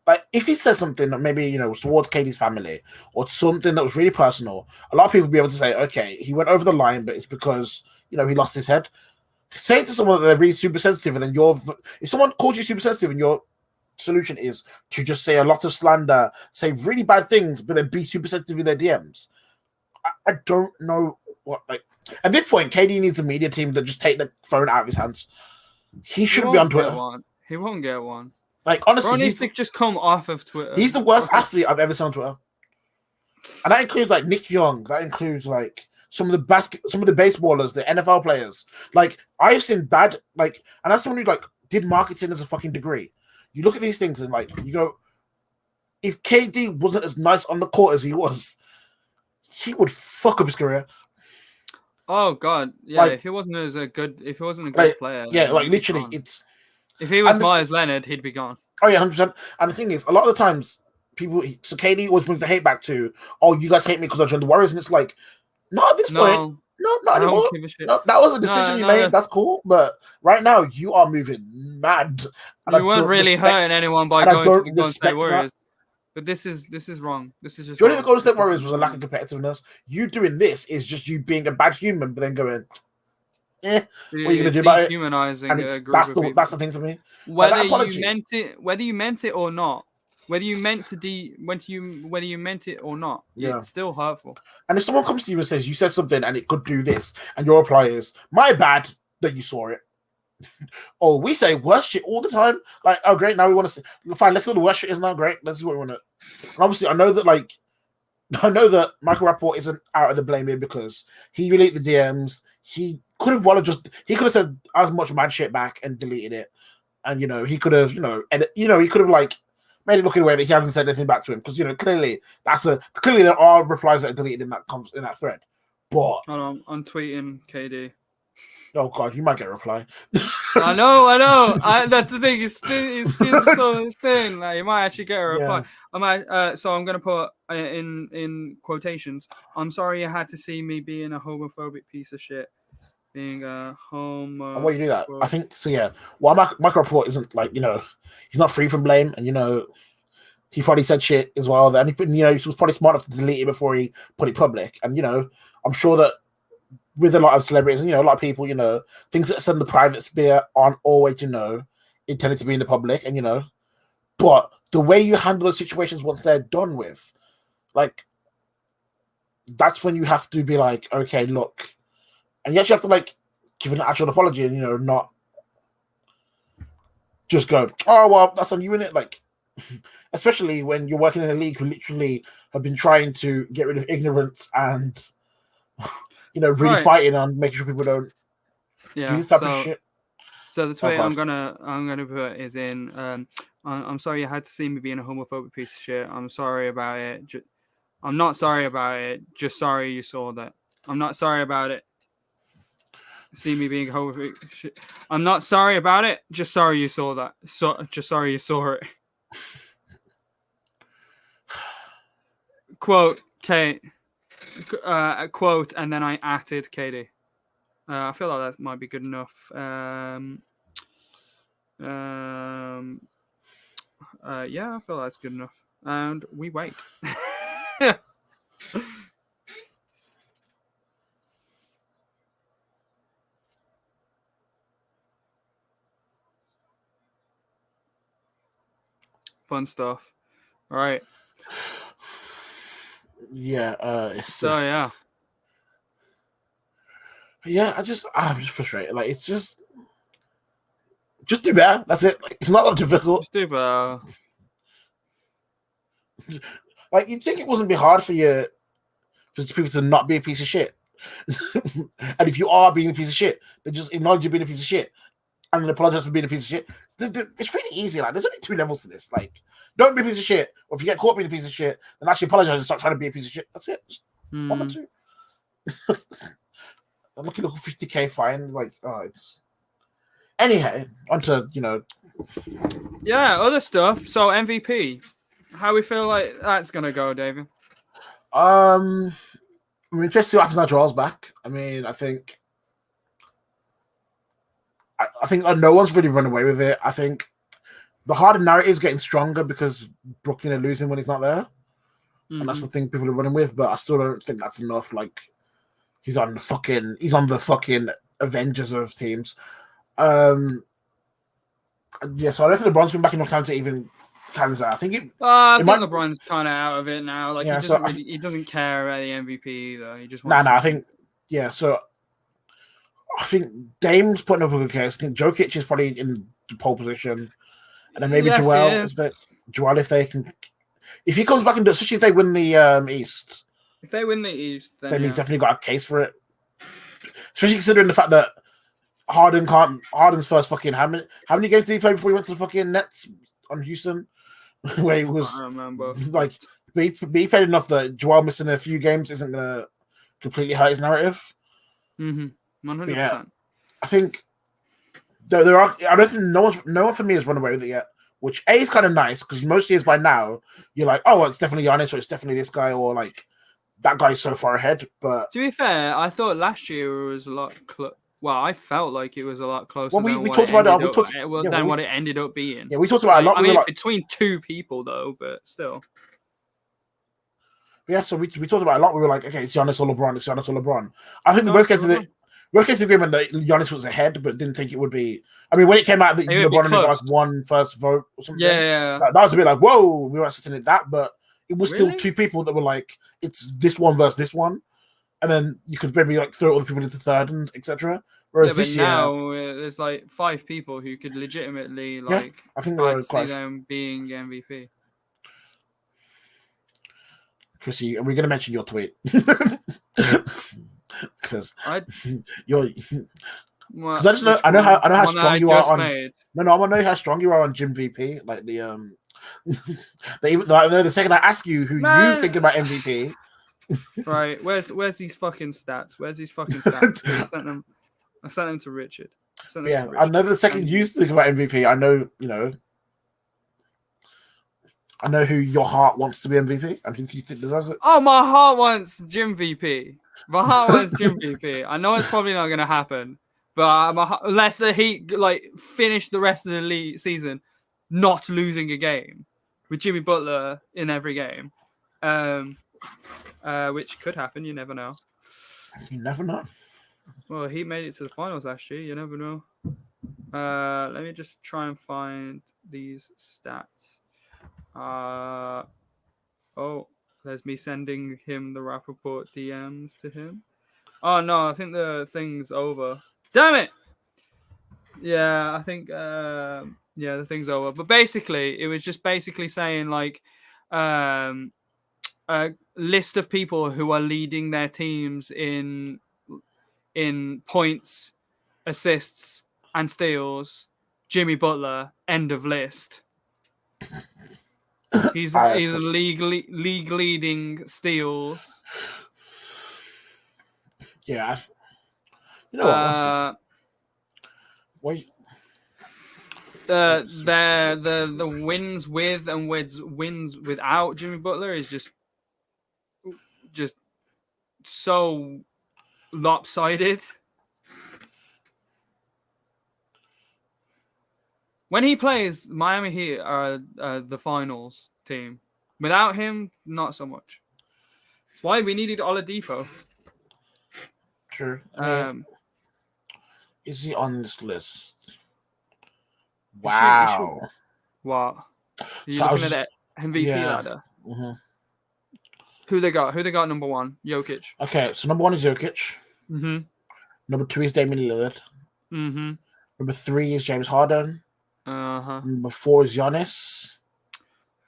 like if he said something that maybe was towards Katie's family or something that was really personal. A lot of people would be able to say, okay, he went over the line, but it's because he lost his head. Saying to someone that they're really super sensitive, and then if someone calls you super sensitive, and your solution is to just say a lot of slander, say really bad things, but then be super sensitive in their DMs. I don't know what like. At this point, KD needs a media team that just take the phone out of his hands. He shouldn't be on Twitter. He won't get one. Like honestly, Bro needs to just come off of Twitter. He's the worst athlete I've ever seen on Twitter, and that includes like Nick Young. That includes like some of the baseballers, the NFL players. Like I've seen bad like, and that's someone who like did marketing as a fucking degree. You look at these things and like you go, if KD wasn't as nice on the court as he was, he would fuck up his career. Oh god, yeah. Like, if he wasn't a good player, yeah, like literally, it's if he was Myers Leonard, he'd be gone. Oh yeah, 100%. And the thing is, a lot of the times, so KD always brings the hate back to, oh, you guys hate me because I joined the Warriors, and it's like, not at this point. No, not anymore. No, that was a decision you made. That's cool, but right now you are moving mad. And you weren't really hurting anyone by going to the Golden State Warriors. But this is wrong. This is just joining the Golden State Warriors was a lack of competitiveness. You doing this is just you being a bad human, but then going, what are you gonna do about it? Dehumanizing a group that's of the people. That's the thing for me. Whether you meant it or not, whether you meant it or not, it's still hurtful. And if someone comes to you and says you said something and it could do this, and your reply is my bad that you saw it. Oh, we say worse shit all the time. Like, oh great, now we want to fine. Let's go. The worst shit is now great. Let's see what we want to. And obviously, I know that Michael Rappaport isn't out of the blame here because he deleted the DMs. He could have said as much mad shit back and deleted it, and he could have he could have like made it look in a way that he hasn't said anything back to him because clearly there are replies that are deleted in that thread. But I'm tweeting KD. Oh god, you might get a reply. I know. That's the thing. It's still thing. Like you might actually get a reply. Yeah. So I'm gonna put in quotations. I'm sorry you had to see me being a homophobic piece of shit. Being a homo. Why you do that? I think so. Yeah. Well, Michael Rappaport isn't like he's not free from blame, and he probably said shit as well. And he was probably smart enough to delete it before he put it public. And I'm sure that. With a lot of celebrities and a lot of people, things that are said in the private sphere aren't always, intended to be in the public, and but the way you handle those situations once they're done with, like, that's when you have to be like, okay, look, and you actually have to like give an actual apology and not just go, oh well, that's on you, innit? Like, especially when you're working in a league who literally have been trying to get rid of ignorance and. Really fighting on making sure people don't do this type of shit. So the tweet I'm gonna put is in. I'm sorry you had to see me being a homophobic piece of shit. I'm sorry about it. I'm not sorry about it. Just sorry you saw that. I'm not sorry about it. See me being a homophobic shit. I'm not sorry about it. Just sorry you saw that. Just sorry you saw it. Quote Kate. Quote, and then I atted KD. I feel like that might be good enough. Yeah, I feel that's good enough. And we wait. Fun stuff. All right. Yeah, it's So yeah, yeah. I'm just frustrated. Like it's just do better. That's it. Like, it's not that difficult. just do better. Like you'd think it wouldn't be hard for people to not be a piece of shit. And if you are being a piece of shit, then just acknowledge you're being a piece of shit and then apologize for being a piece of shit. It's really easy. Like there's only 2 levels to this. Like don't be a piece of shit, or if you get caught being a piece of shit, then actually apologize and start trying to be a piece of shit. That's it. Just one or Hmm. two. I'm looking at a 50K fine. Like it's anyhow. Onto Yeah, other stuff. So MVP. How we feel like that's gonna go, David? I'm interested to see what happens now. Joel's back. I mean, I think no one's really run away with it. I think the harder narrative is getting stronger because Brooklyn are losing when he's not there, and that's the thing people are running with. But I still don't think that's enough. Like he's on the fucking Avengers of teams. Yeah, so I don't think LeBron's been back enough time to even canvas that. I think I it think might. LeBron's kind of out of it now. Like Yeah, he doesn't care about the MVP either. He just nah, wants. I think yeah. So I think Dame's putting up a good case. I think Jokic is probably in the pole position, and then maybe Yes, he Joel is. If they can, if he comes back and especially if they win the East, If they win the East, then then he's yeah. definitely got a case for it. Especially considering the fact that Harden's first fucking how many games did he play before he went to the fucking Nets on Houston, where he I was can't remember. like be played enough that Joel missing a few games isn't gonna completely hurt his narrative. 100%. Yeah, I think there are. I don't think no one for me has run away with it yet. Which A is kind of nice because most years by now you're like, oh, well, it's definitely Giannis or it's definitely this guy or like that guy's so far ahead. But To be fair, I thought last year was a lot. Well, I felt like it was a lot closer than we what it talked about ended it. up. What it ended up being. Yeah, we talked about it a Like, lot. I We were mean, like, between two people though, but still. yeah, so we talked about it a lot. We were like, okay, it's Giannis or LeBron. It's Giannis or LeBron. I think we No, both came to the agreement that Giannis was ahead, but didn't think it would be. I mean, when it came out that it would be LeBron only got close. like one first vote or something, Yeah. that was a bit like, whoa, we weren't expecting it that, but it was still Really? two people that were like, it's this one versus this one, and then you could maybe like throw other people into third and etc. Whereas Yeah, but this year, now there's like 5 people who could legitimately like. I think there I'd were see quite. them being MVP. Chrissy, are we going to mention your tweet? Because you're. Because I know how strong you are on. Made. No, I want to know how strong you are on Jim VP. Like the second I ask you who you think about MVP. Right, where's these fucking stats? Where's these fucking stats? I sent them to Richard. I know the second you think about MVP, I know I know who your heart wants to be MVP and who you think deserves it. Oh, my heart wants Jim VP. My heart wants Jim VP. I know it's probably not going to happen, but unless the Heat like finish the rest of the season not losing a game with Jimmy Butler in every game, which could happen. You never know. You never know. Well, he made it to the finals last year. You never know. Let me just try and find these stats. There's me sending him the Rappaport DMs to him. Oh no, I think the thing's over. Damn it! Yeah, I think the thing's over. But basically, it was just basically saying like a list of people who are leading their teams in points, assists, and steals. Jimmy Butler, end of list. He's league leading steals. Yeah, you know what? The wins with and wins without Jimmy Butler is just so lopsided. When he plays, Miami Heat are the finals team. Without him, not so much. That's why we needed Oladipo. True. I mean, is he on this list? Wow. What? Are you So looking at the MVP ladder? Mm-hmm. Who they got? Who they got number one? Jokic. Okay, so number 1 is Jokic. Mm-hmm. Number 2 is Damian Lillard. Mm-hmm. Number 3 is James Harden. Uh-huh. Number 4 is Giannis.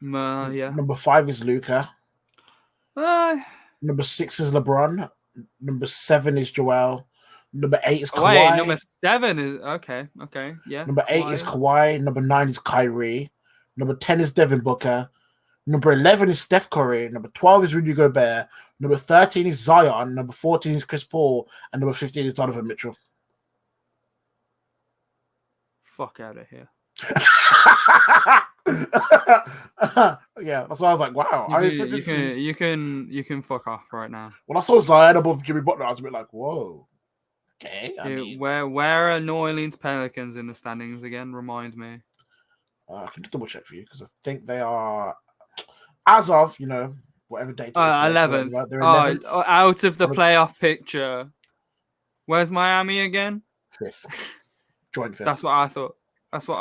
Yeah. Number 5 is Luka. Uh, Number 6 is LeBron. Number 7 is Joel. Number 8 is Kawhi. Wait, number 7 is okay. Yeah. Number 8 is Kawhi. Number 9 is Kyrie. Number 10 is Devin Booker. Number 11 is Steph Curry. Number 12 is Rudy Gobert. Number 13 is Zion. Number 14 is Chris Paul. And number 15 is Donovan Mitchell. Fuck out of here. Yeah, that's why I was like, wow. You can fuck off right now. When I saw Zion above Jimmy Butler, I was a bit like, whoa. Okay. Where are New Orleans Pelicans in the standings again? Remind me. I can double check for you because I think they are, as of whatever date. 11th. They're 11th. Out of the playoff picture. Where's Miami again? 5th. Joint 5th. That's what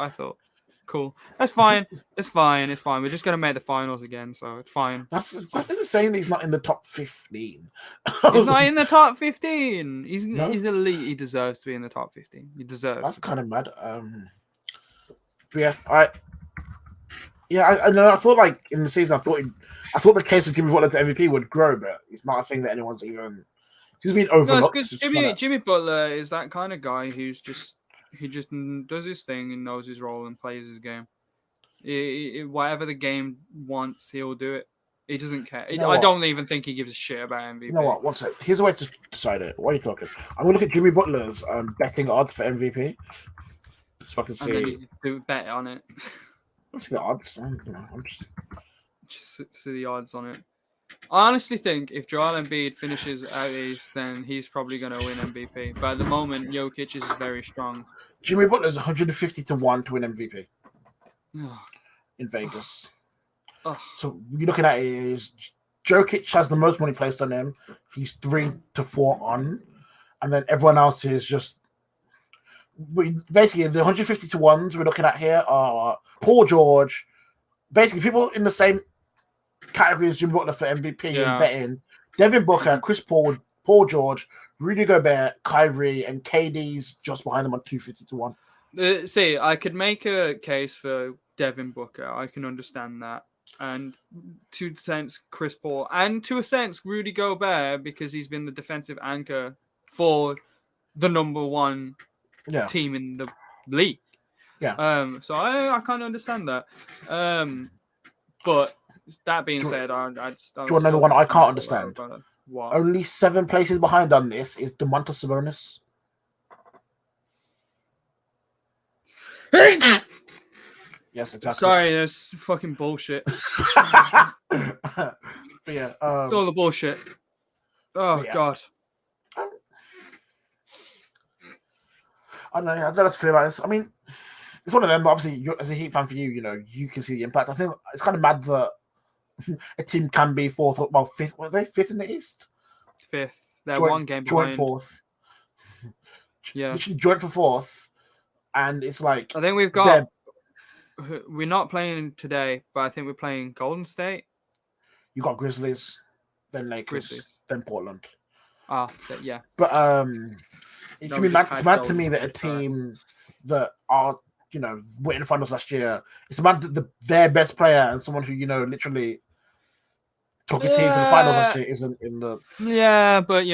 I thought. Cool. That's fine. It's fine. We're just gonna make the finals again, so it's fine. That's saying he's not in the top 15. He's not in the top 15. He's elite. He deserves to be in the top 15. He deserves. That's kind of mad. But yeah, I know. I thought like in the season, I thought the case of Jimmy Butler to MVP would grow, but it's not a thing that anyone's even. He's been overlooked. No, it's because Jimmy Butler is that kind of guy who's just. He just does his thing and knows his role and plays his game. Whatever the game wants, he'll do it. He doesn't care. I don't even think he gives a shit about MVP. You know what? One sec. Here's a way to decide it. What are you talking? I'm going to look at Jimmy Butler's betting odds for MVP. So I can see. And then you do bet on it. Let's see the odds. I'm just see the odds on it. I honestly think if Joel Embiid finishes out East, then he's probably going to win MVP. But at the moment, Jokic is very strong. Jimmy Butler is 150 to 1 to win MVP in Vegas. So you're looking at is Jokic has the most money placed on him. He's 3 to 4 on, and then everyone else is just basically the 150 to 1s we're looking at here are Paul George, basically people in the same category as Jimmy Butler for MVP and betting. Devin Booker, Chris Paul, Paul George, Rudy Gobert, Kyrie, and KD's just behind them on 250 to 1. See, I could make a case for Devin Booker. I can understand that. And to a sense, Chris Paul. And to a sense, Rudy Gobert, because he's been the defensive anchor for the number one team in the league. Yeah. So I kind of understand that. But that being said, I do you want another one I can't understand? What? Only 7 places behind on this is Domantas Sabonis. Yes, exactly. Sorry, that's fucking bullshit. But yeah, it's all the bullshit. Oh God. I don't know. I don't know how to feel about this. I mean, it's one of them. Obviously, as a Heat fan, for you, you can see the impact. I think it's kind of mad that a team can be fourth, well, fifth. Were they fifth in the East? Fifth. They're one game behind. Joint fourth. Yeah. Literally joint for fourth, and it's like I think we've got. We're not playing today, but I think we're playing Golden State. You got Grizzlies, then Lakers, then Portland. Yeah. But it can be mad. It's mad to me that a team that are went in the finals last year. It's mad that their best player and someone who literally took a team to the finals last year isn't in the. Yeah, but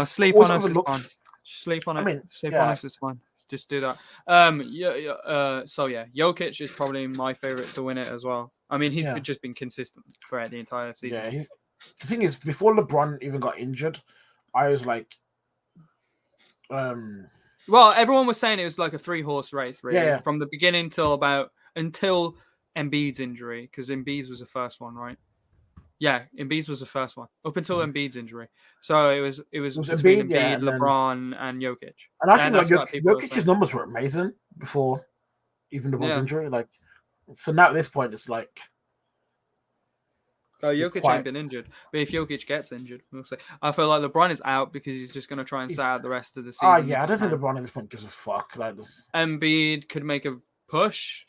sleep on us is fine. Sleep on it. I mean, sleep on us is fine. Just do that. So Jokic is probably my favorite to win it as well. I mean, he's just been consistent throughout the entire season. Yeah. The thing is, before LeBron even got injured, I was like, Well, everyone was saying it was like a 3-horse race, really, from the beginning until Embiid's injury, because Embiid's was the first one, right? Yeah, Embiid's was the first one up until Embiid's injury. So it was between Embiid, LeBron, and Jokic. And I think Jokic's numbers were amazing before even LeBron's Yeah. injury. Like, so now at this point, it's like. Oh, It's Jokic quite- ain't been injured, but if Jokic gets injured, we'll see. I feel like LeBron is out because he's just going to try and sit out the rest of the season. Oh yeah, I don't think LeBron at this point gives a fuck. Like this. Embiid could make a push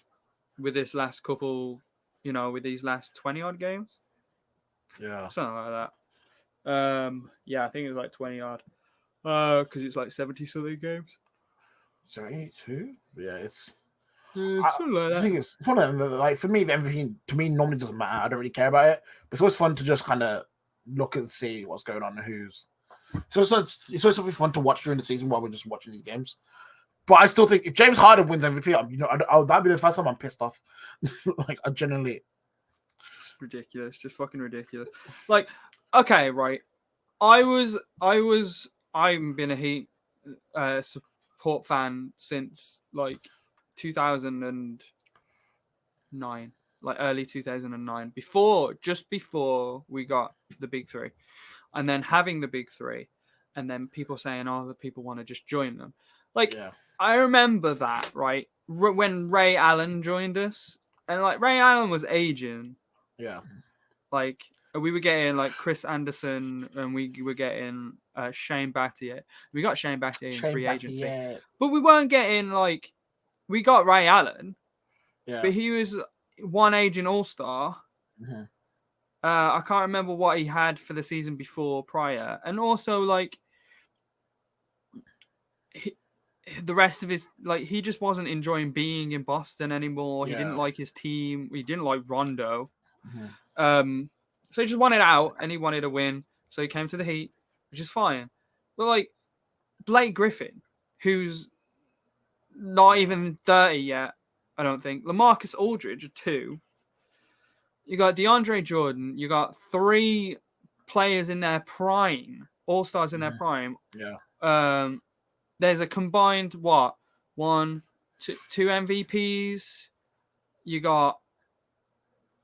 with this last couple, with these last 20 odd games, Yeah. something like that. Yeah, I think it was like 20 odd, because it's like 70 something games. 72? Yeah, it's. Something like The that. thing is, it's one of them, like for me, everything to me normally doesn't matter. I don't really care about it, but it's always fun to just kind of look and see what's going on and who's. So it's always something fun to watch during the season while we're just watching these games. But I still think if James Harden wins MVP, that'd be the first time I'm pissed off. Like I genuinely. It's ridiculous, just fucking ridiculous. Like, okay, right. I've been a Heat support fan since like 2009, like early 2009, just before we got the big three, and then having the big three, and then people saying, "Oh, the people want to just join them." Like, Yeah. I remember that, right? When Ray Allen joined us, and like Ray Allen was aging. Yeah. Like, we were getting like Chris Anderson, and we were getting Shane Battier. We got Shane Battier in free agency, but we weren't getting like, we got Ray Allen, but he was one aging all-star. Mm-hmm. I can't remember what he had for the season prior, and also like the rest of his, like, he just wasn't enjoying being in Boston anymore. He didn't like his team. He didn't like Rondo. Mm-hmm. So he just wanted out and he wanted a win. So he came to the Heat, which is fine. But like Blake Griffin, who's not even 30 yet, I don't think. LaMarcus Aldridge, 2. You got DeAndre Jordan. You got 3 players in their prime, all-stars in their prime. Yeah. There's a combined, 2 MVPs. You got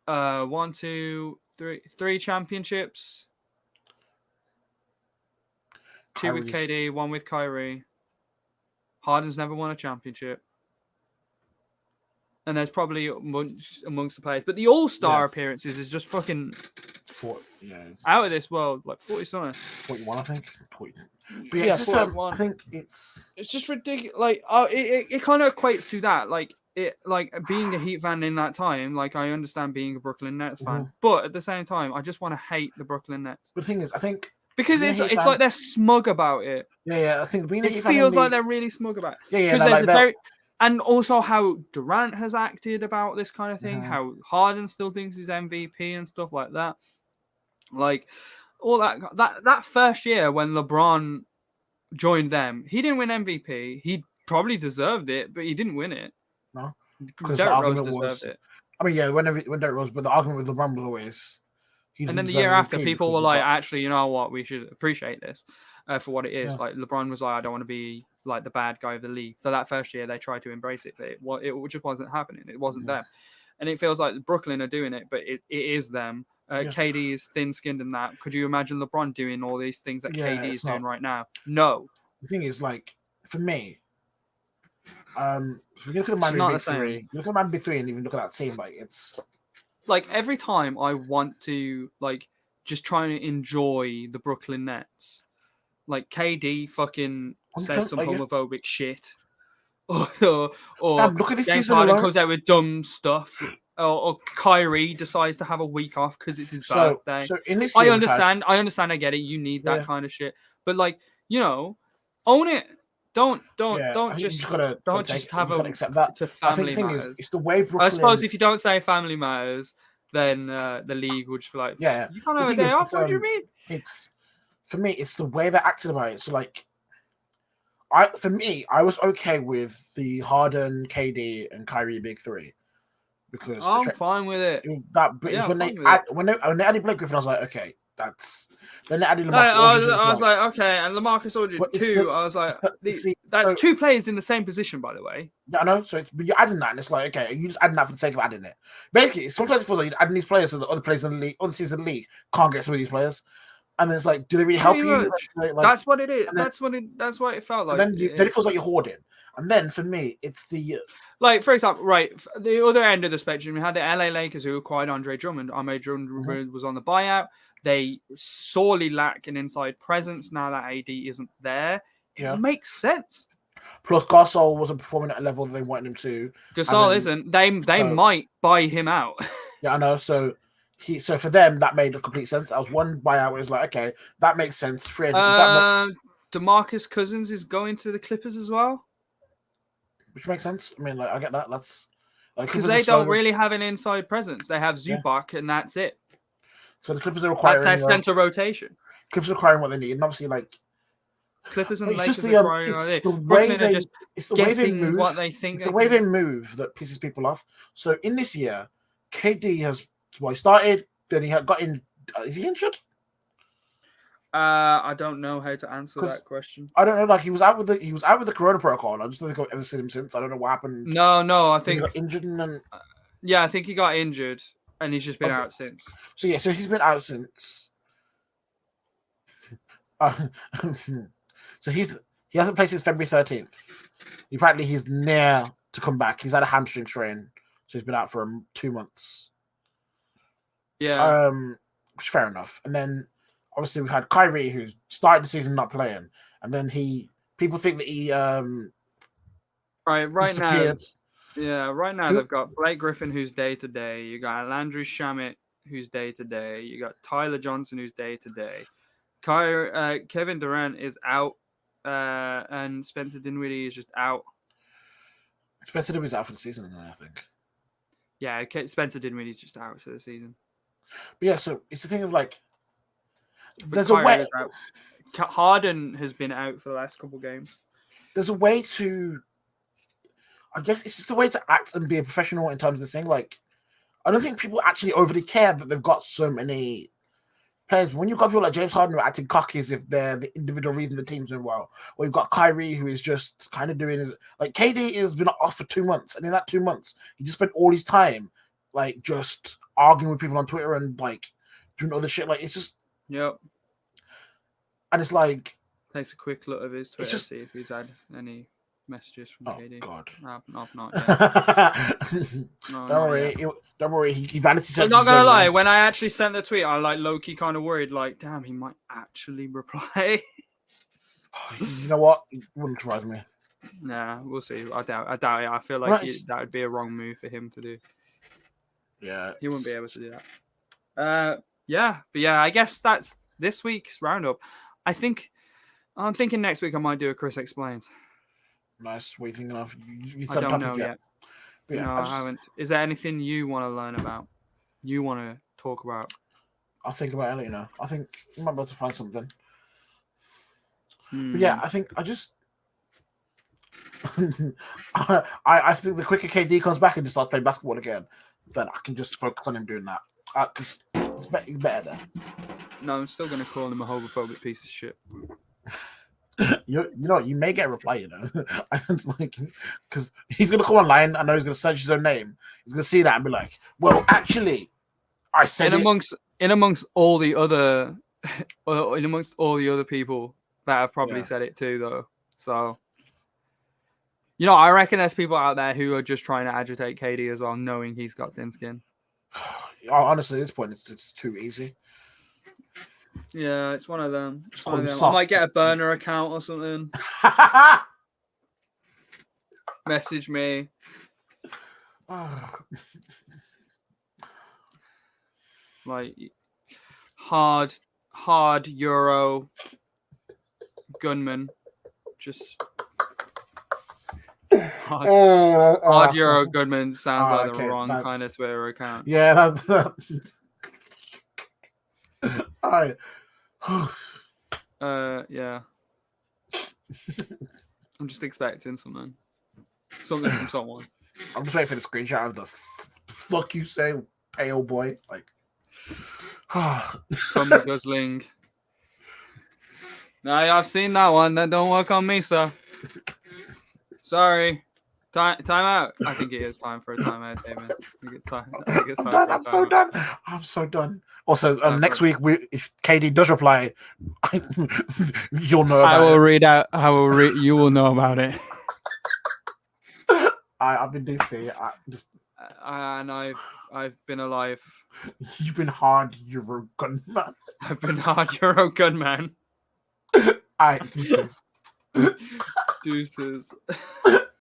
1, 2, 3 championships. 2 with KD, 1 with Kyrie. Harden's never won a championship. And there's probably amongst the players. But the all-star appearances is just fucking out of this world. Like 40 something. 41, I think. 40. But yeah, it's just, I think it's just ridiculous. Like, it kind of equates to that. Like, being a Heat fan in that time, like, I understand being a Brooklyn Nets fan, but at the same time, I just want to hate the Brooklyn Nets. But the thing is, I think because it's like they're smug about it. Yeah. I think being a Heat fan feels like they're really smug about it. Yeah. Because there's and also how Durant has acted about this kind of thing, how Harden still thinks he's MVP and stuff like that. Like, all that first year when LeBron joined them, he didn't win MVP. He probably deserved it, but he didn't win it. No, because Derrick Rose deserved it. I mean, yeah, when Derrick Rose, but the argument with LeBron was always. And then the year after, people were like, "Actually, you know what? We should appreciate this for what it is." Like, LeBron was like, "I don't want to be like the bad guy of the league." For that first year, they tried to embrace it, but it just wasn't happening. It wasn't them, and it feels like Brooklyn are doing it, but it is them. KD is thin-skinned in that. Could you imagine LeBron doing all these things that KD is doing right now? No. The thing is, like, for me, if you look at the Miami Big Three, look at Miami Big Three, and even look at that team, like, it's like every time I want to like just try and enjoy the Brooklyn Nets, like KD fucking says some homophobic shit, or look at this James season Harden alone. comes out with dumb stuff. Or Kyrie decides to have a week off because it's his birthday. So in this, I understand. I get it. You need that kind of shit, but like, own it. Don't just have a accept that. to family matters. It's the way Brooklyn. I suppose if you don't say family matters, then the league would just be like, you can't have a day off. What do you mean? It's for me. It's the way they acted about it. So like, I was okay with the Harden, KD, and Kyrie big three. Because I'm fine with it. When they added Blake Griffin, I was like, okay, that's. Then they added LaMarcus Aldridge. I was like, okay, and LaMarcus Aldridge too. I was like, that's 2 players in the same position, by the way. Yeah, I know. So but you're adding that, and it's like, okay, you just adding that for the sake of adding it. Basically, sometimes it feels like you're adding these players so the other players in the league, other teams in the league, can't get some of these players. And then it's like, do they really help you? Like, that's what it is. That's what it felt like. And then it feels like you're hoarding. And then for me, it's the like for example, right, the other end of the spectrum, we had the LA Lakers who acquired Andre Drummond. Andre Drummond was on the buyout. They sorely lack an inside presence now that AD isn't there. It makes sense. Plus, Gasol wasn't performing at a level they wanted him to. Gasol isn't. They might buy him out. Yeah, I know. So for them that made complete sense. I was one buyout. It was like, okay, that makes sense. DeMarcus Cousins is going to the Clippers as well, which makes sense. I mean, like I get that. That's because they don't really have an inside presence. They have Zubac, and that's it. So the Clippers are requiring that's their center rotation. Clippers are requiring what they need, and obviously, like Clippers and Lakers are requiring it's the way they move. What they think it's the way they move that pisses people off. So in this year, KD has started. Then he got in. Is he injured? I don't know how to answer that question. I don't know. Like he was out with the Corona protocol. I just don't think I've ever seen him since. I don't know what happened. No. I think he got injured and then. Yeah, I think he got injured, and he's just been out since. So he's been out since. So he hasn't played since February 13th. Apparently, he's near to come back. He's had a hamstring strain, so he's been out for 2 months. Yeah. Which is fair enough. And then obviously we've had Kyrie, who started the season not playing, and then people think that he right now. Yeah, right now they've got Blake Griffin, who's day to day. You got Landry Shamet, who's day to day. You got Tyler Johnson, who's day to day. Kevin Durant is out, and Spencer Dinwiddie is just out. Spencer Dinwiddie's out for the season, I think. Yeah, Spencer Dinwiddie's just out for the season. But yeah, so it's the thing of like, there's a way. Harden has been out for the last couple games. There's a way to, I guess it's just a way to act and be a professional in terms of this thing. Like, I don't think people actually overly care that they've got so many players. When you've got people like James Harden who are acting cocky as if they're the individual reason the team's doing well, or you've got Kyrie who is just kind of doing like KD has been off for 2 months, and in that 2 months he just spent all his time like just arguing with people on Twitter and like doing other shit. Like it's just and it's like takes a quick look at his Twitter to see if he's had any messages from KD. God, no, not yet. Don't worry. He vanity searches. I'm not gonna lie. When I actually sent the tweet, I like low-key kind of worried. Like, damn, he might actually reply. You know what? It wouldn't surprise me. Nah, we'll see. I doubt it. I feel like that would be a wrong move for him to do. Yeah, he wouldn't be able to do that. But I guess that's this week's roundup. I'm thinking next week I might do a Chris Explains. Nice. What are you thinking of? I don't know yet. Yeah, no, I haven't. Is there anything you want to learn about? You want to talk about? I'll think about it later. I think I might be able to find something. But yeah, I think I just I think the quicker KD comes back and just starts playing basketball again, then I can just focus on him doing that. Because he's better there. No, I'm still going to call him a homophobic piece of shit. You know, you may get a reply, you know. Because he's going to come online. I know he's going to search his own name. He's going to see that and be like, well, actually, I said in amongst all the other people that have probably said it too, though. So, you know, I reckon there's people out there who are just trying to agitate KD as well, knowing he's got thin skin. Honestly, at this point, it's too easy. Yeah, it's one of them. I might get a burner account or something. Message me. Like hard Euro gunman. Just hard Euro gunman sounds like the wrong kind of Twitter account. Yeah, all right. Yeah. I'm just expecting something from someone. I'm just waiting for the screenshot of the fuck you say, pale boy. Like, Come guzzling. No, I've seen that one. That don't work on me, sir. Sorry. Time out. I think it is time for a timeout, David. I think it's time for a timeout. I'm so done. Also, next week, if KD does reply, you'll know about it. You will know about it. I've been DC. And I've been alive. You've been hard, Euro gunman. I've been hard Euro gunman. Alright, deuces. Deuces.